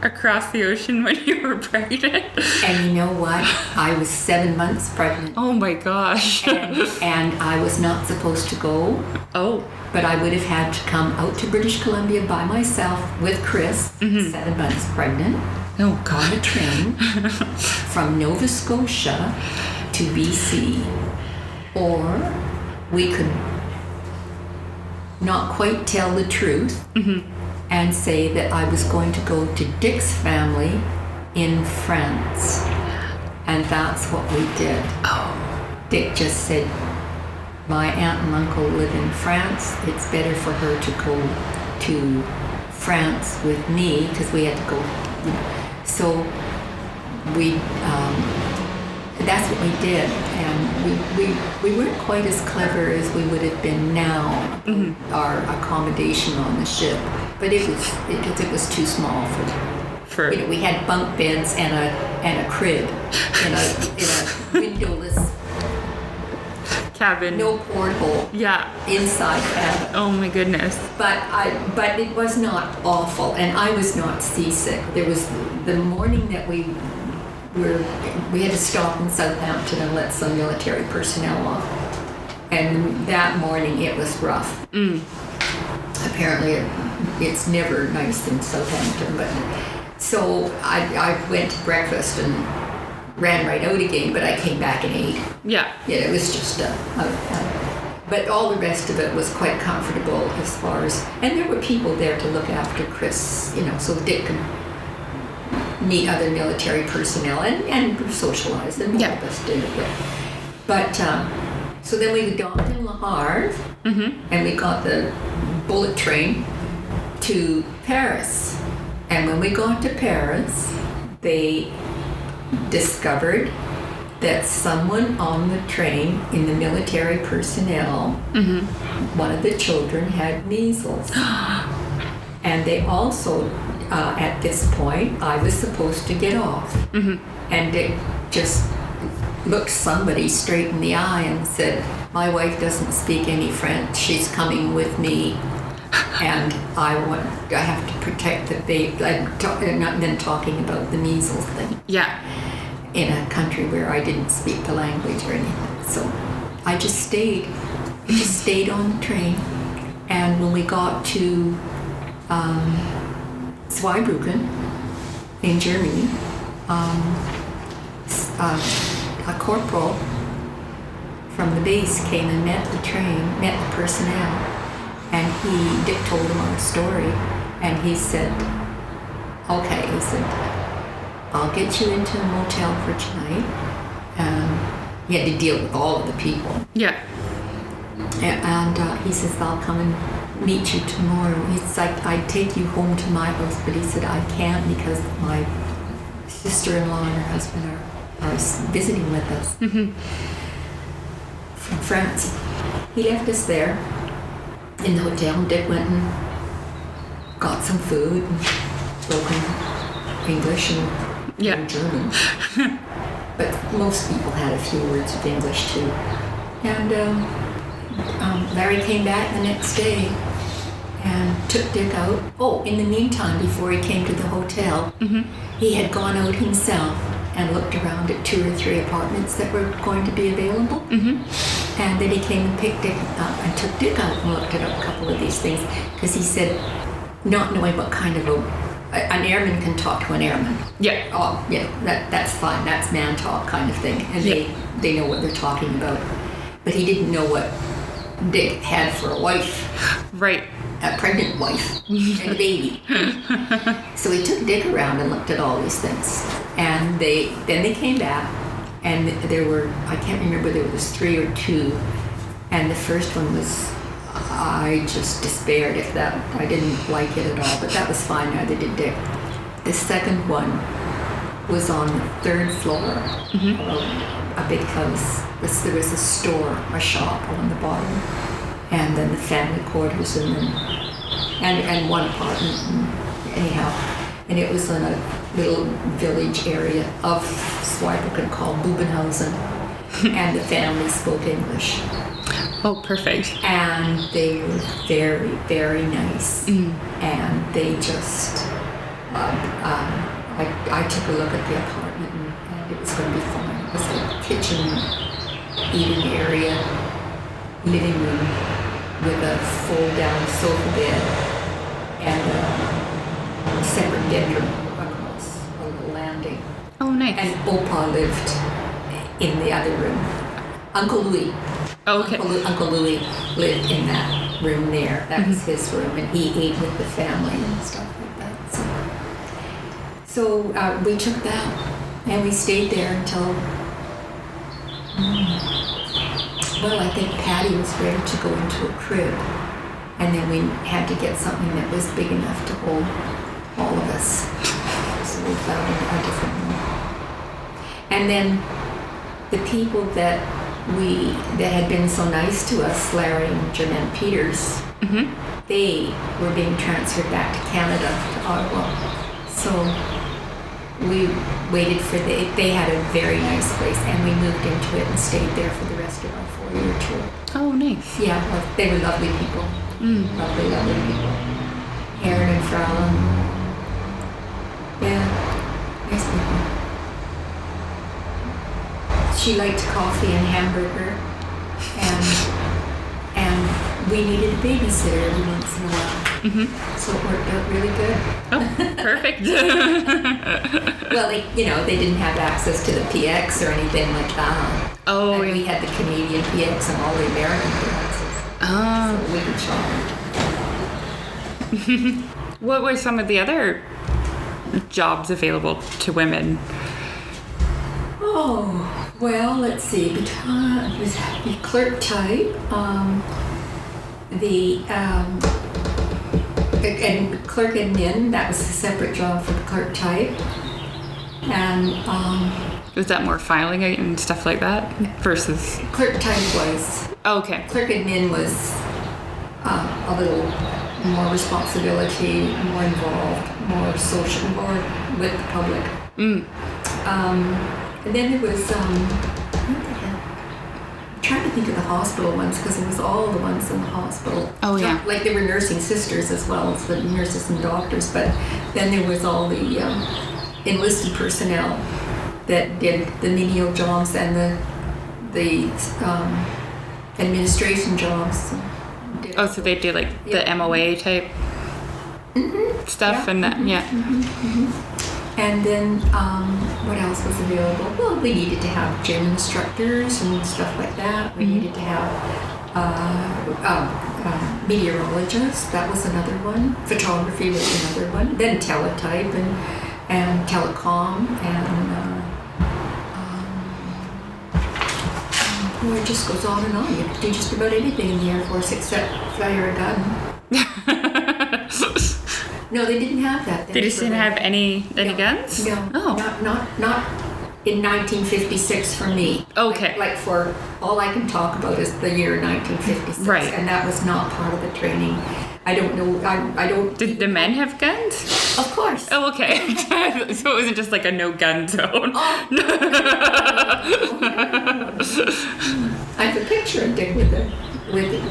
Speaker 1: across the ocean when you were pregnant.
Speaker 2: And you know what? I was 7 months pregnant.
Speaker 1: Oh my gosh.
Speaker 2: And I was not supposed to go.
Speaker 1: Oh.
Speaker 2: But I would have had to come out to British Columbia by myself with Chris, 7 months pregnant,
Speaker 1: Oh God.
Speaker 2: on a train from Nova Scotia to BC. Or we could not quite tell the truth and say that I was going to go to Dick's family in France. And that's what we did.
Speaker 1: Oh.
Speaker 2: Dick just said, my aunt and uncle live in France. It's better for her to go to France with me, because we had to go. So that's what we did. And we weren't quite as clever as we would have been now, our accommodation on the ship. But it was too small for we had bunk beds and a crib in a windowless
Speaker 1: cabin.
Speaker 2: No porthole.
Speaker 1: Yeah.
Speaker 2: Inside cabin.
Speaker 1: Oh my goodness.
Speaker 2: But it was not awful, and I was not seasick. There was the morning that we had to stop in Southampton and let some military personnel off. And that morning it was rough. Apparently it's never nice in Southampton, but so I went to breakfast and ran right out again, but I came back and ate.
Speaker 1: Yeah.
Speaker 2: Yeah, it was just but all the rest of it was quite comfortable as far as, and there were people there to look after Chris, so Dick could meet other military personnel and socialize, and all of us did it. But so then we docked in Le Havre, and we got the bullet train to Paris. And when we got to Paris, they discovered that someone on the train in the military personnel, one of the children had measles. And they also, at this point, I was supposed to get off. And it just looked somebody straight in the eye and said, my wife doesn't speak any French, she's coming with me. And I have to protect the baby. I'm not then talking about the measles thing.
Speaker 1: Yeah.
Speaker 2: In a country where I didn't speak the language or anything. So I just stayed. I just stayed on the train. And when we got to Zweibrücken in Germany, a corporal from the base came and met the personnel. And Dick told him our story, and he said, okay, I'll get you into a motel for tonight. He had to deal with all of the people.
Speaker 1: Yeah.
Speaker 2: And he says, I'll come and meet you tomorrow. He's like, I'd take you home to my house, but he said, I can't because my sister-in-law and her husband are visiting with us from France. He left us there in the hotel. Dick went and got some food and spoken English and German. But most people had a few words of English too. And Larry came back the next day and took Dick out. Oh, in the meantime, before he came to the hotel, he had gone out himself and looked around at 2 or 3 apartments that were going to be available. And then he came and picked Dick up and took Dick out and looked at a couple of these things, because he said, not knowing what kind of an airman can talk to an airman.
Speaker 1: Yeah.
Speaker 2: Oh, yeah, that's fine. That's man talk kind of thing. And they know what they're talking about. but he didn't know what Dick had for a wife.
Speaker 1: Right.
Speaker 2: A pregnant wife and a baby. So he took Dick around and looked at all these things. And then they came back, and there were, I can't remember, there was 3 or 2. And the first one was, I just despaired if that, I didn't like it at all, but that was fine, neither did Dick. The second one was on the 3rd floor of a big house. There was a store, a shop on the bottom, and then the family quarters, and one apartment, anyhow. And it was in a little village area of Zweibrücken called Bubenhausen, and the family spoke English.
Speaker 1: Oh, perfect.
Speaker 2: And they were very, very nice. And they just, I took a look at the apartment, and it was going to be fine. It was a kitchen, eating area, living room with a fold-down sofa bed and a separate bedroom across a little landing.
Speaker 1: Oh, nice.
Speaker 2: And Opa lived in the other room. Uncle Louis.
Speaker 1: Oh, okay.
Speaker 2: Uncle Louis lived in that room there. That was his room, and he ate with the family and stuff like that. So we took that, and we stayed there until, well, I think Patty was ready to go into a crib, and then we had to get something that was big enough to hold all of us. So we found a different one. And then the people that had been so nice to us, Larry and Jermaine Peters, they were being transferred back to Canada, to Ottawa. So we waited for they had a very nice place, and we moved into it and stayed there for the rest of our 4-year tour.
Speaker 1: Oh, nice.
Speaker 2: Yeah, well, they were lovely people. Lovely, lovely people. Aaron and Fraulein. Yeah, nice people. She liked coffee and hamburger, and we needed a babysitter every once in a while. So it worked out really good.
Speaker 1: Oh, perfect.
Speaker 2: Well, they didn't have access to the PX or anything like that.
Speaker 1: Oh,
Speaker 2: and we had the Canadian PX and all the American PXs.
Speaker 1: Oh.
Speaker 2: So we could shop.
Speaker 1: What were some of the other jobs available to women?
Speaker 2: Oh, well, let's see. It was the clerk type, and clerk admin. That was a separate job for the clerk type, and
Speaker 1: Was that more filing and stuff like that versus?
Speaker 2: clerk type was.
Speaker 1: Oh, okay.
Speaker 2: Clerk admin was a little more responsibility, more involved, more social, more with the public. And then there was, I'm trying to think of the hospital ones, because it was all the ones in the hospital.
Speaker 1: Oh, yeah.
Speaker 2: Like there were nursing sisters as well as the nurses and doctors, but then there was all the enlisted personnel that did the menial jobs and the administration jobs.
Speaker 1: Oh, so they did like the MOA type stuff,
Speaker 2: Yeah.
Speaker 1: and that,
Speaker 2: And then, what else was available? Well, we needed to have gym instructors and stuff like that. We needed to have meteorologists. That was another one. Photography was another one. Then teletype and telecom and it just goes on and on. You can do just about anything in the Air Force except fire a gun. No, they didn't have that.
Speaker 1: They just didn't have any guns?
Speaker 2: No.
Speaker 1: Oh.
Speaker 2: Not in 1956 for me.
Speaker 1: Okay.
Speaker 2: Like for all I can talk about is the year 1956.
Speaker 1: Right.
Speaker 2: And that was not part of the training. I don't know. I don't.
Speaker 1: Did the men have guns?
Speaker 2: Of course.
Speaker 1: Oh, okay. So it wasn't just like a no-gun zone.
Speaker 2: Oh. I have a picture of Dick with it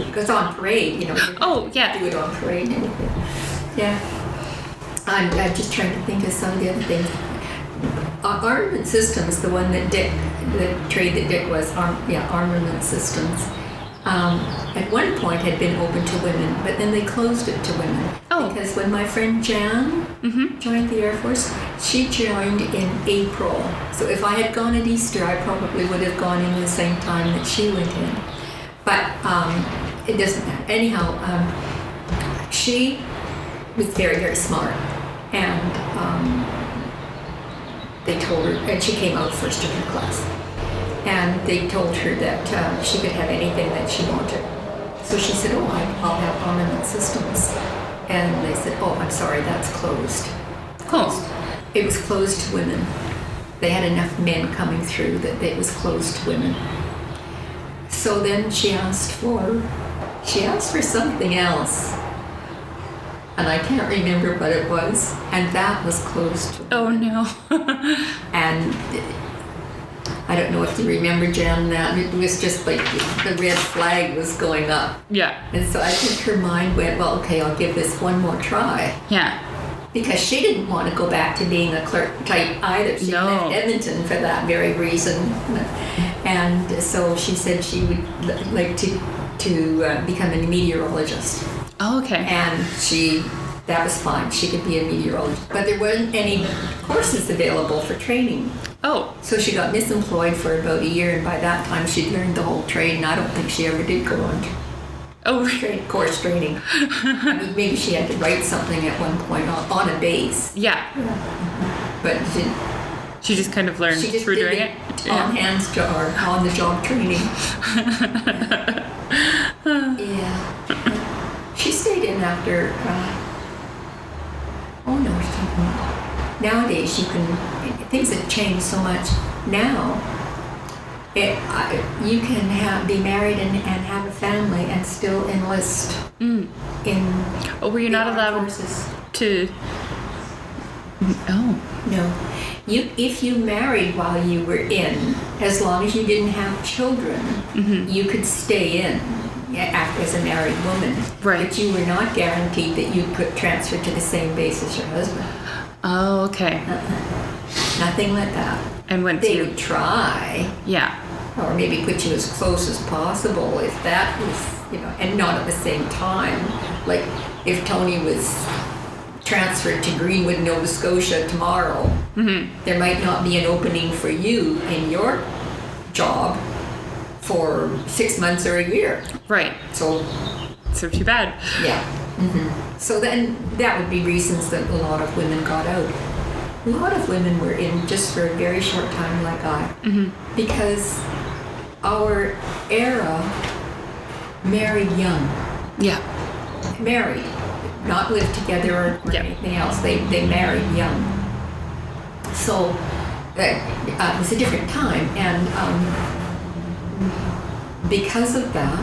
Speaker 2: because on parade,
Speaker 1: Oh, yeah.
Speaker 2: do it on parade and everything. Yeah. I'm just trying to think of some of the other things. Armament systems, the one that the trade that Dick was, armament systems, at one point had been open to women, but then they closed it to women.
Speaker 1: Oh.
Speaker 2: Because when my friend Jan joined the Air Force, she joined in April. So if I had gone at Easter, I probably would have gone in the same time that she went in. But it doesn't matter. Anyhow, she was very, very smart. And they told her, and she came out first in her class. And they told her that she could have anything that she wanted. So she said, oh, I'll have ornament systems. And they said, oh, I'm sorry, that's closed.
Speaker 1: Oh.
Speaker 2: It was closed to women. They had enough men coming through that it was closed to women. So then she asked for something else. And I can't remember what it was. And that was closed to women.
Speaker 1: Oh, no.
Speaker 2: And I don't know if you remember, Jen, that it was just like the red flag was going up.
Speaker 1: Yeah.
Speaker 2: And so I think her mind went, well, okay, I'll give this one more try.
Speaker 1: Yeah.
Speaker 2: Because she didn't want to go back to being a clerk type either. She left Edmonton for that very reason. And so she said she would like to become a meteorologist.
Speaker 1: Oh, okay.
Speaker 2: And that was fine. She could be a meteorologist. But there weren't any courses available for training.
Speaker 1: Oh.
Speaker 2: So she got misemployed for about a year, and by that time she'd learned the whole trade, and I don't think she ever did go on course training. I mean, maybe she had to write something at one point on a base.
Speaker 1: Yeah.
Speaker 2: But
Speaker 1: she just kind of learned through doing it.
Speaker 2: On the job training. Yeah. She stayed in after. Nowadays things have changed so much. Now, you can be married and have a family and still enlist in.
Speaker 1: Oh, were you not allowed
Speaker 2: forces.
Speaker 1: To? Oh.
Speaker 2: No. If you married while you were in, as long as you didn't have children, you could stay in as a married woman.
Speaker 1: Right.
Speaker 2: But you were not guaranteed that you could transfer to the same base as your husband.
Speaker 1: Oh, okay.
Speaker 2: Nothing like that.
Speaker 1: And once
Speaker 2: they would try.
Speaker 1: Yeah.
Speaker 2: Or maybe put you as close as possible if that was, and not at the same time. Like if Tony was transferred to Greenwood, Nova Scotia tomorrow, there might not be an opening for you in your job for 6 months or a year.
Speaker 1: Right.
Speaker 2: So
Speaker 1: too bad.
Speaker 2: Yeah. So then that would be reasons that a lot of women got out. A lot of women were in just for a very short time like I. Because our era married young. Yeah. Married. Not lived together or anything else. They married young. So it was a different time. And because of that,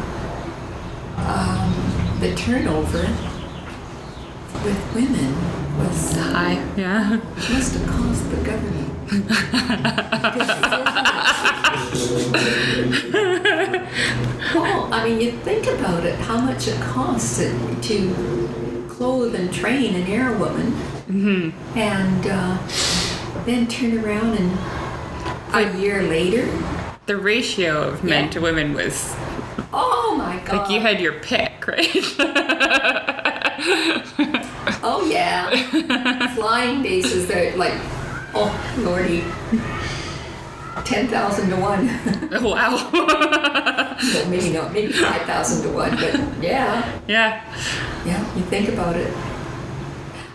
Speaker 2: the turnover with women was
Speaker 1: high. Yeah.
Speaker 2: Must have cost the government. Well, I mean, you think about it, how much it costs to clothe and train an air woman, and then turn around and a year later,
Speaker 1: the ratio of men to women was.
Speaker 2: Oh my God!
Speaker 1: Like you had your pick, right?
Speaker 2: Oh yeah, flying bases that like, oh lordy, 10,000 to 1.
Speaker 1: Oh wow.
Speaker 2: No, maybe not, maybe 5,000 to 1, but yeah.
Speaker 1: Yeah.
Speaker 2: Yeah, you think about it.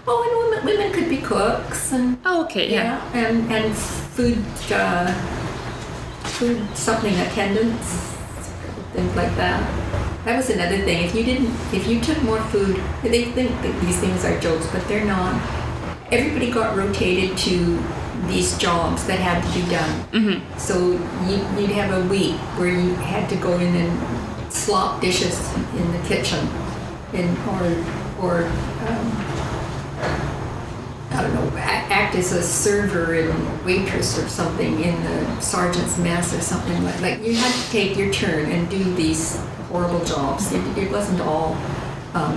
Speaker 2: Oh, and women could be cooks and.
Speaker 1: Oh, okay, yeah.
Speaker 2: And food something attendants, things like that. That was another thing. If you took more food, they think that these things are jokes, but they're not. Everybody got rotated to these jobs that had to be done. So you'd have a week where you had to go in and slop dishes in the kitchen, or I don't know, act as a server and waitress or something in the sergeant's mess or something like you had to take your turn and do these horrible jobs. It wasn't all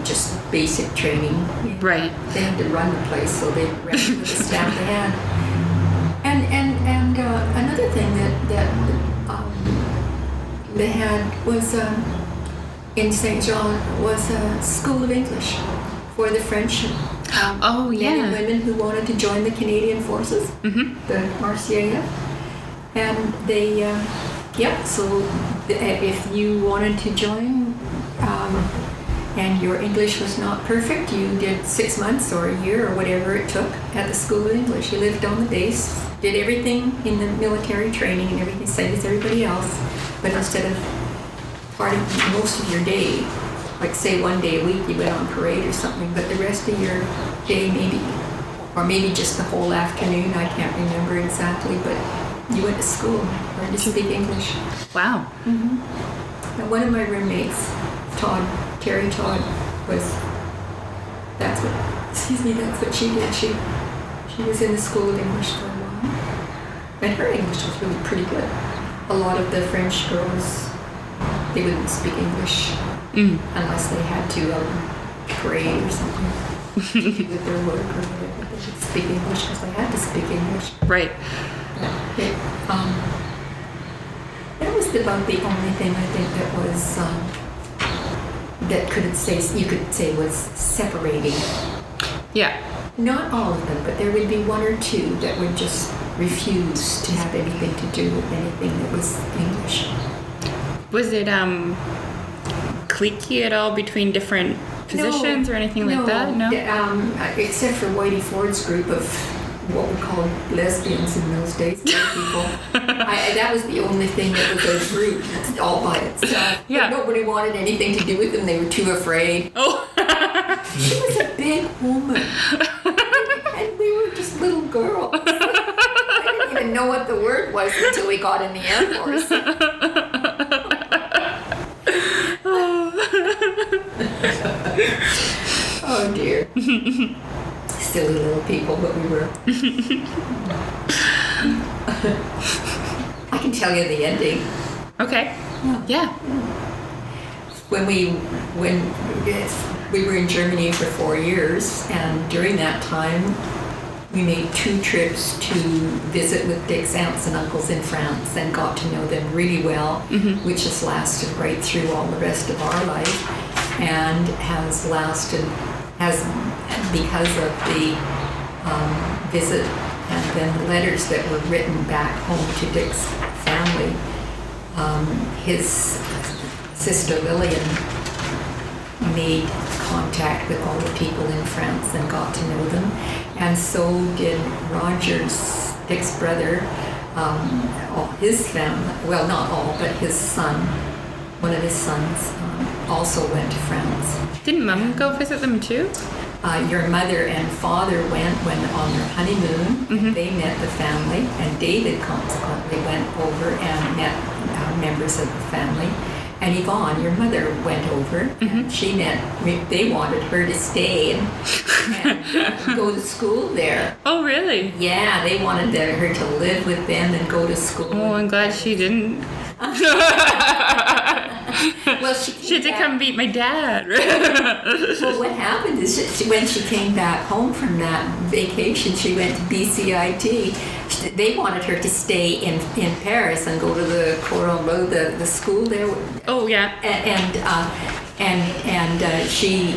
Speaker 2: just basic training.
Speaker 1: Right.
Speaker 2: They had to run the place, so they ran with the staff they had. And another thing that they had was in St. John was a school of English for the French men and women who wanted to join the Canadian Forces, the RCAF. And they Yep. So if you wanted to join, and your English was not perfect, you did 6 months or a year or whatever it took at the School of English. You lived on the base, did everything in the military training and everything, same as everybody else, but instead of most of your day, like say 1 day a week you went on parade or something, but the rest of your day maybe just the whole afternoon, I can't remember exactly, but you went to school, learned to speak English.
Speaker 1: Wow.
Speaker 2: Mm-hmm. And one of my roommates, Terry Todd, that's what she did. She was in the School of English for a while. And her English was really pretty good. A lot of the French girls, they wouldn't speak English unless they had to parade or something with their work or whatever. They would speak English because they had to speak English.
Speaker 1: Right.
Speaker 2: That was about the only thing I think that was you could say was separating.
Speaker 1: Yeah.
Speaker 2: Not all of them, but there would be one or two that would just refuse to have anything to do with anything that was English.
Speaker 1: Was it cliquey at all between different positions or anything like that? No.
Speaker 2: Except for Whitey Ford's group of what we called lesbians in those days, gay people. That was the only thing that was a group all by itself.
Speaker 1: Yeah.
Speaker 2: But nobody wanted anything to do with them. They were too afraid.
Speaker 1: Oh.
Speaker 2: She was a big woman. And we were just little girls. I didn't even know what the word was until we got in the Air Force. Oh dear. Silly little people, but we were. I can tell you the ending.
Speaker 1: Okay. Yeah.
Speaker 2: When we were in Germany for 4 years, and during that time, we made 2 trips to visit with Dick's aunts and uncles in France and got to know them really well, which has lasted right through all the rest of our life, and has lasted because of the visit and then the letters that were written back home to Dick's family. His sister Lillian made contact with all the people in France and got to know them, and so did Roger's, Dick's brother, all his family, well not all, but his son, one of his sons, also went to France.
Speaker 1: Didn't Mum go visit them too?
Speaker 2: Your mother and father went when on their honeymoon. They met the family, and David consequently went over and met members of the family. And Yvonne, your mother, went over. And she met. They wanted her to stay and go to school there.
Speaker 1: Oh, really?
Speaker 2: Yeah, they wanted her to live with them and go to school.
Speaker 1: Oh, I'm glad she didn't.
Speaker 2: Well,
Speaker 1: she had to come beat my dad.
Speaker 2: Well, what happened is when she came back home from that vacation, she went to BCIT. They wanted her to stay in Paris and go to the Cordon Bleu, the school there.
Speaker 1: Oh yeah.
Speaker 2: And she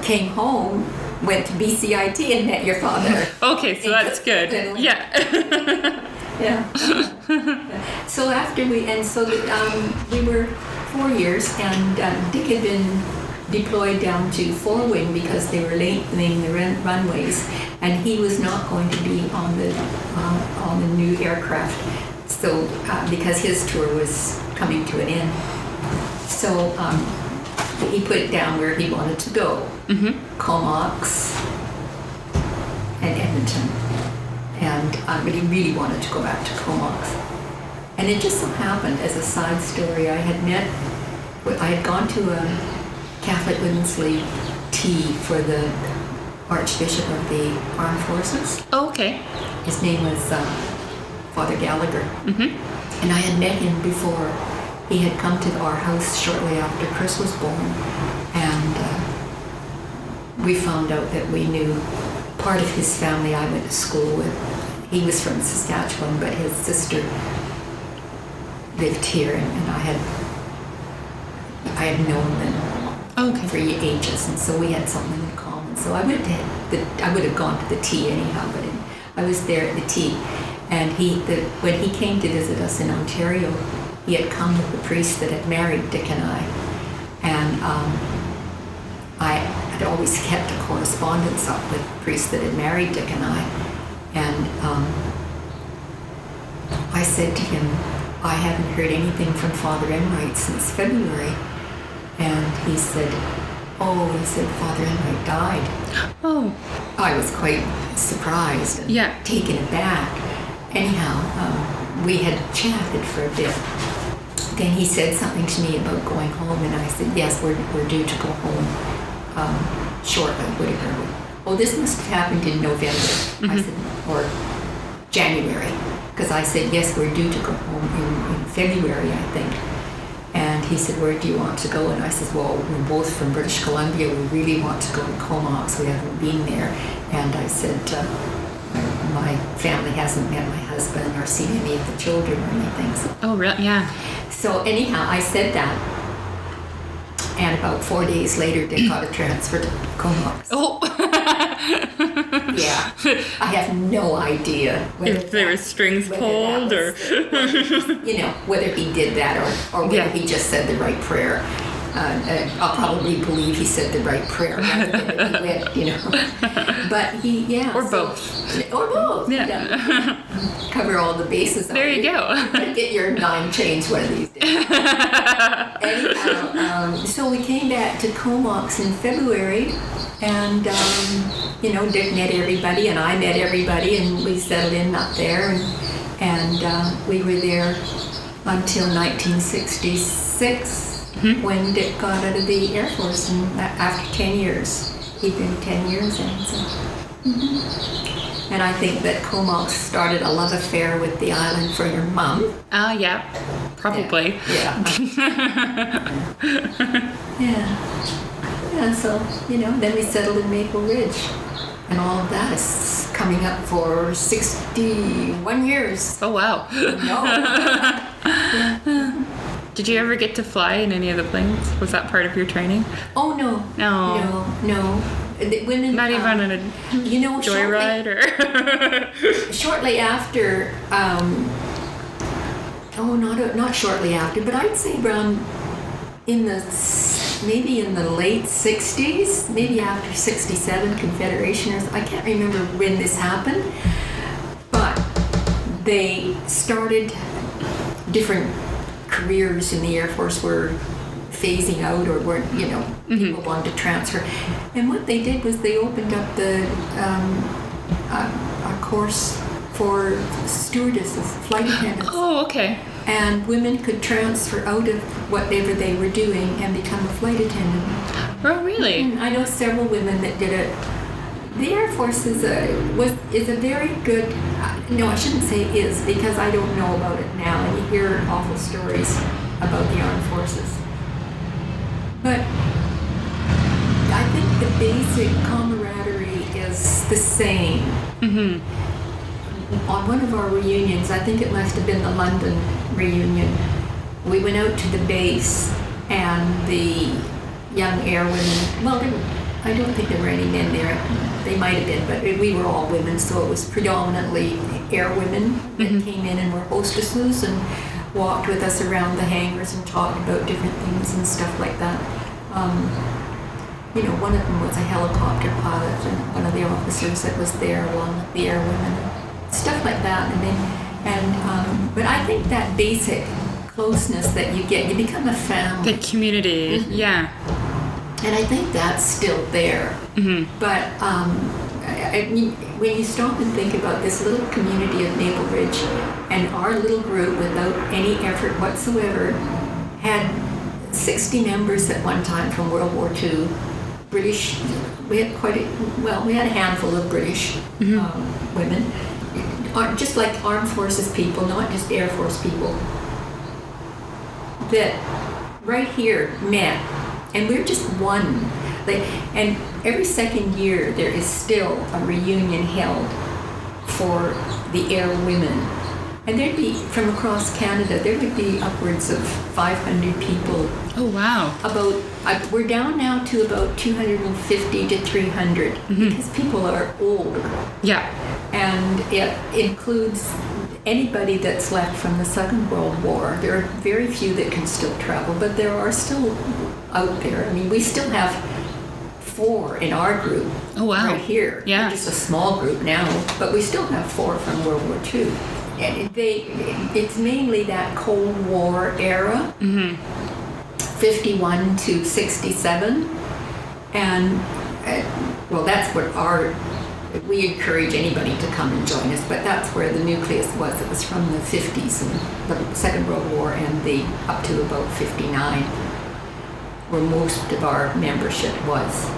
Speaker 2: came home, went to BCIT, and met your father.
Speaker 1: Okay, so that's good. Yeah.
Speaker 2: Yeah. So after we were 4 years, and Dick had been deployed down to Four Wing because they were lengthening the runways, and he was not going to be on the new aircraft. So because his tour was coming to an end, so he put it down where he wanted to go: Comox and Edmonton. But he really wanted to go back to Comox. And it just so happened, as a side story, I had gone to a Catholic Women's League tea for the Archbishop of the Armed Forces.
Speaker 1: Oh, okay.
Speaker 2: His name was Father Gallagher. And I had met him before. He had come to our house shortly after Chris was born. And we found out that we knew part of his family I went to school with. He was from Saskatchewan, but his sister lived here, and I had known them for ages, and so we had something in common. So I would have gone to the tea anyhow, but I was there at the tea, and when he came to visit us in Ontario, he had come with the priest that had married Dick and I. And I had always kept a correspondence up with the priest that had married Dick and I. And I said to him, I haven't heard anything from Father Enright since February. And he said, Father Enright died.
Speaker 1: Oh.
Speaker 2: I was quite surprised and taken aback. Anyhow, we had chatted for a bit. Then he said something to me about going home, and I said, yes, we're due to go home shortly, whatever. Oh, this must have happened in November, I said, or January, because I said, yes, we're due to go home in February, I think. And he said, where do you want to go? And I said, well, we're both from British Columbia. We really want to go to Comox. We haven't been there. And I said, my family hasn't met my husband or seen any of the children or anything. So.
Speaker 1: Oh, really? Yeah.
Speaker 2: So anyhow, I said that. And about 4 days later, they got a transfer to Comox.
Speaker 1: Oh.
Speaker 2: Yeah. I have no idea
Speaker 1: if there were strings pulled or...
Speaker 2: whether he did that or whether he just said the right prayer. I'll probably believe he said the right prayer rather than he went, But
Speaker 1: Or both.
Speaker 2: Or both.
Speaker 1: Yeah.
Speaker 2: Cover all the bases.
Speaker 1: There you go.
Speaker 2: Get your 9 chains one of these days. Anyhow, so we came back to Comox in February, and Dick met everybody, and I met everybody, and we settled in up there, and we were there until 1966. When Dick got out of the Air Force, and after 10 years. He'd been 10 years in. So. And I think that Comox started a love affair with the island for your mom.
Speaker 1: Yeah, probably.
Speaker 2: Yeah. Yeah, so, then we settled in Maple Ridge. And all of that is coming up for 61 years.
Speaker 1: Oh, wow.
Speaker 2: Yeah.
Speaker 1: Did you ever get to fly in any of the planes? Was that part of your training?
Speaker 2: Oh, no. No. The women...
Speaker 1: Not even on a joyride or...
Speaker 2: Shortly after... not shortly after, but I'd say around maybe in the late 60s, maybe after 67 Confederation, I can't remember when this happened, but they started different careers in the Air Force were phasing out or weren't, people wanted to transfer. And what they did was they opened up a course for stewardesses, flight attendants.
Speaker 1: Oh, okay.
Speaker 2: And women could transfer out of whatever they were doing and become a flight attendant.
Speaker 1: Oh, really?
Speaker 2: I know several women that did it. The Air Force is a very good. No, I shouldn't say is, because I don't know about it now, and you hear awful stories about the armed forces. But I think the basic camaraderie is the same. Mm-hmm. On one of our reunions, I think it must have been the London reunion, we went out to the base, and the young airwomen, I don't think there were any men there. They might have been, but we were all women, so it was predominantly airwomen that came in and were hostesses and walked with us around the hangars and talked about different things and stuff like that. One of them was a helicopter pilot, and one of the officers that was there along with the airwomen, stuff like that. But I think that basic closeness that you get, you become a family.
Speaker 1: The community, yeah.
Speaker 2: And I think that's still there. Mm-hmm. But when you stop and think about this little community of Maple Ridge, and our little group, without any effort whatsoever, had 60 members at one time from World War II. British, we had we had a handful of British women, just like armed forces people, not just Air Force people, that right here met. And we're just one. And every second year there is still a reunion held for the air women. And there'd be, from across Canada, there would be upwards of 500 people.
Speaker 1: Oh, wow.
Speaker 2: We're down now to about 250 to 300 because people are older.
Speaker 1: Yeah.
Speaker 2: And it includes anybody that's left from the Second World War. There are very few that can still travel, but there are still out there. I mean, we still have 4 in our group.
Speaker 1: Oh, wow.
Speaker 2: Right here.
Speaker 1: Yeah.
Speaker 2: We're just a small group now, but we still have 4 from World War II. And it's mainly that Cold War era, 51 to 67. And, well, that's what we encourage anybody to come and join us, but that's where the nucleus was. It was from the 50s and the Second World War and up to about 59, where most of our membership was.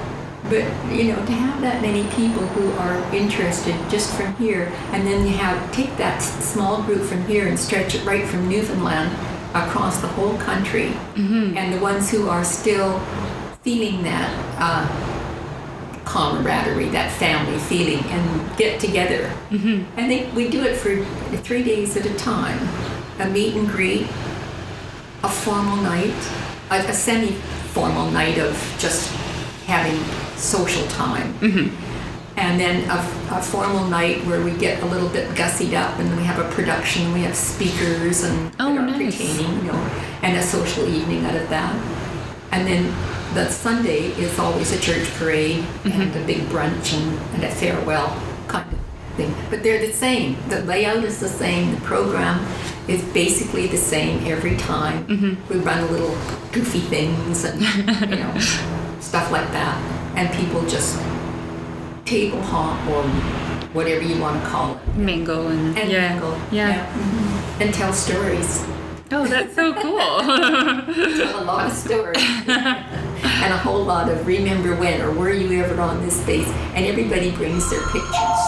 Speaker 2: But, to have that many people who are interested just from here, and then take that small group from here and stretch it right from Newfoundland across the whole country, and the ones who are still feeling that camaraderie, that family feeling, and get together. And we do it for 3 days at a time. A meet and greet, a formal night, a semi-formal night of just having social time, and then a formal night where we get a little bit gussied up, and we have a production, we have speakers and entertaining, and a social evening out of that. And then the Sunday is always a church parade and a big brunch and a farewell kind of thing. But they're the same. The layout is the same. The program is basically the same every time. We run a little goofy things and stuff like that. And people just table hop or whatever you want to call it.
Speaker 1: Mingle and
Speaker 2: mingle. Yeah. And tell stories.
Speaker 1: Oh, that's so cool.
Speaker 2: Tell a lot of stories. And a whole lot of remember when or were you ever on this base. And everybody brings their pictures.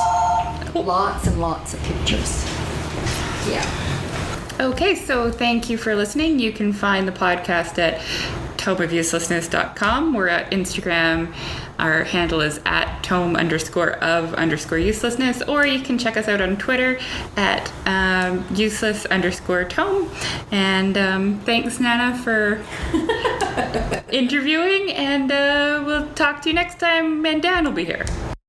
Speaker 2: Lots and lots of pictures. Yeah.
Speaker 1: Okay, so thank you for listening. You can find the podcast at tomeofuselessness.com. We're at Instagram. Our handle is at tome_of_uselessness, or you can check us out on Twitter at useless_tome. And thanks, Nana, for interviewing, and we'll talk to you next time, and Dan will be here.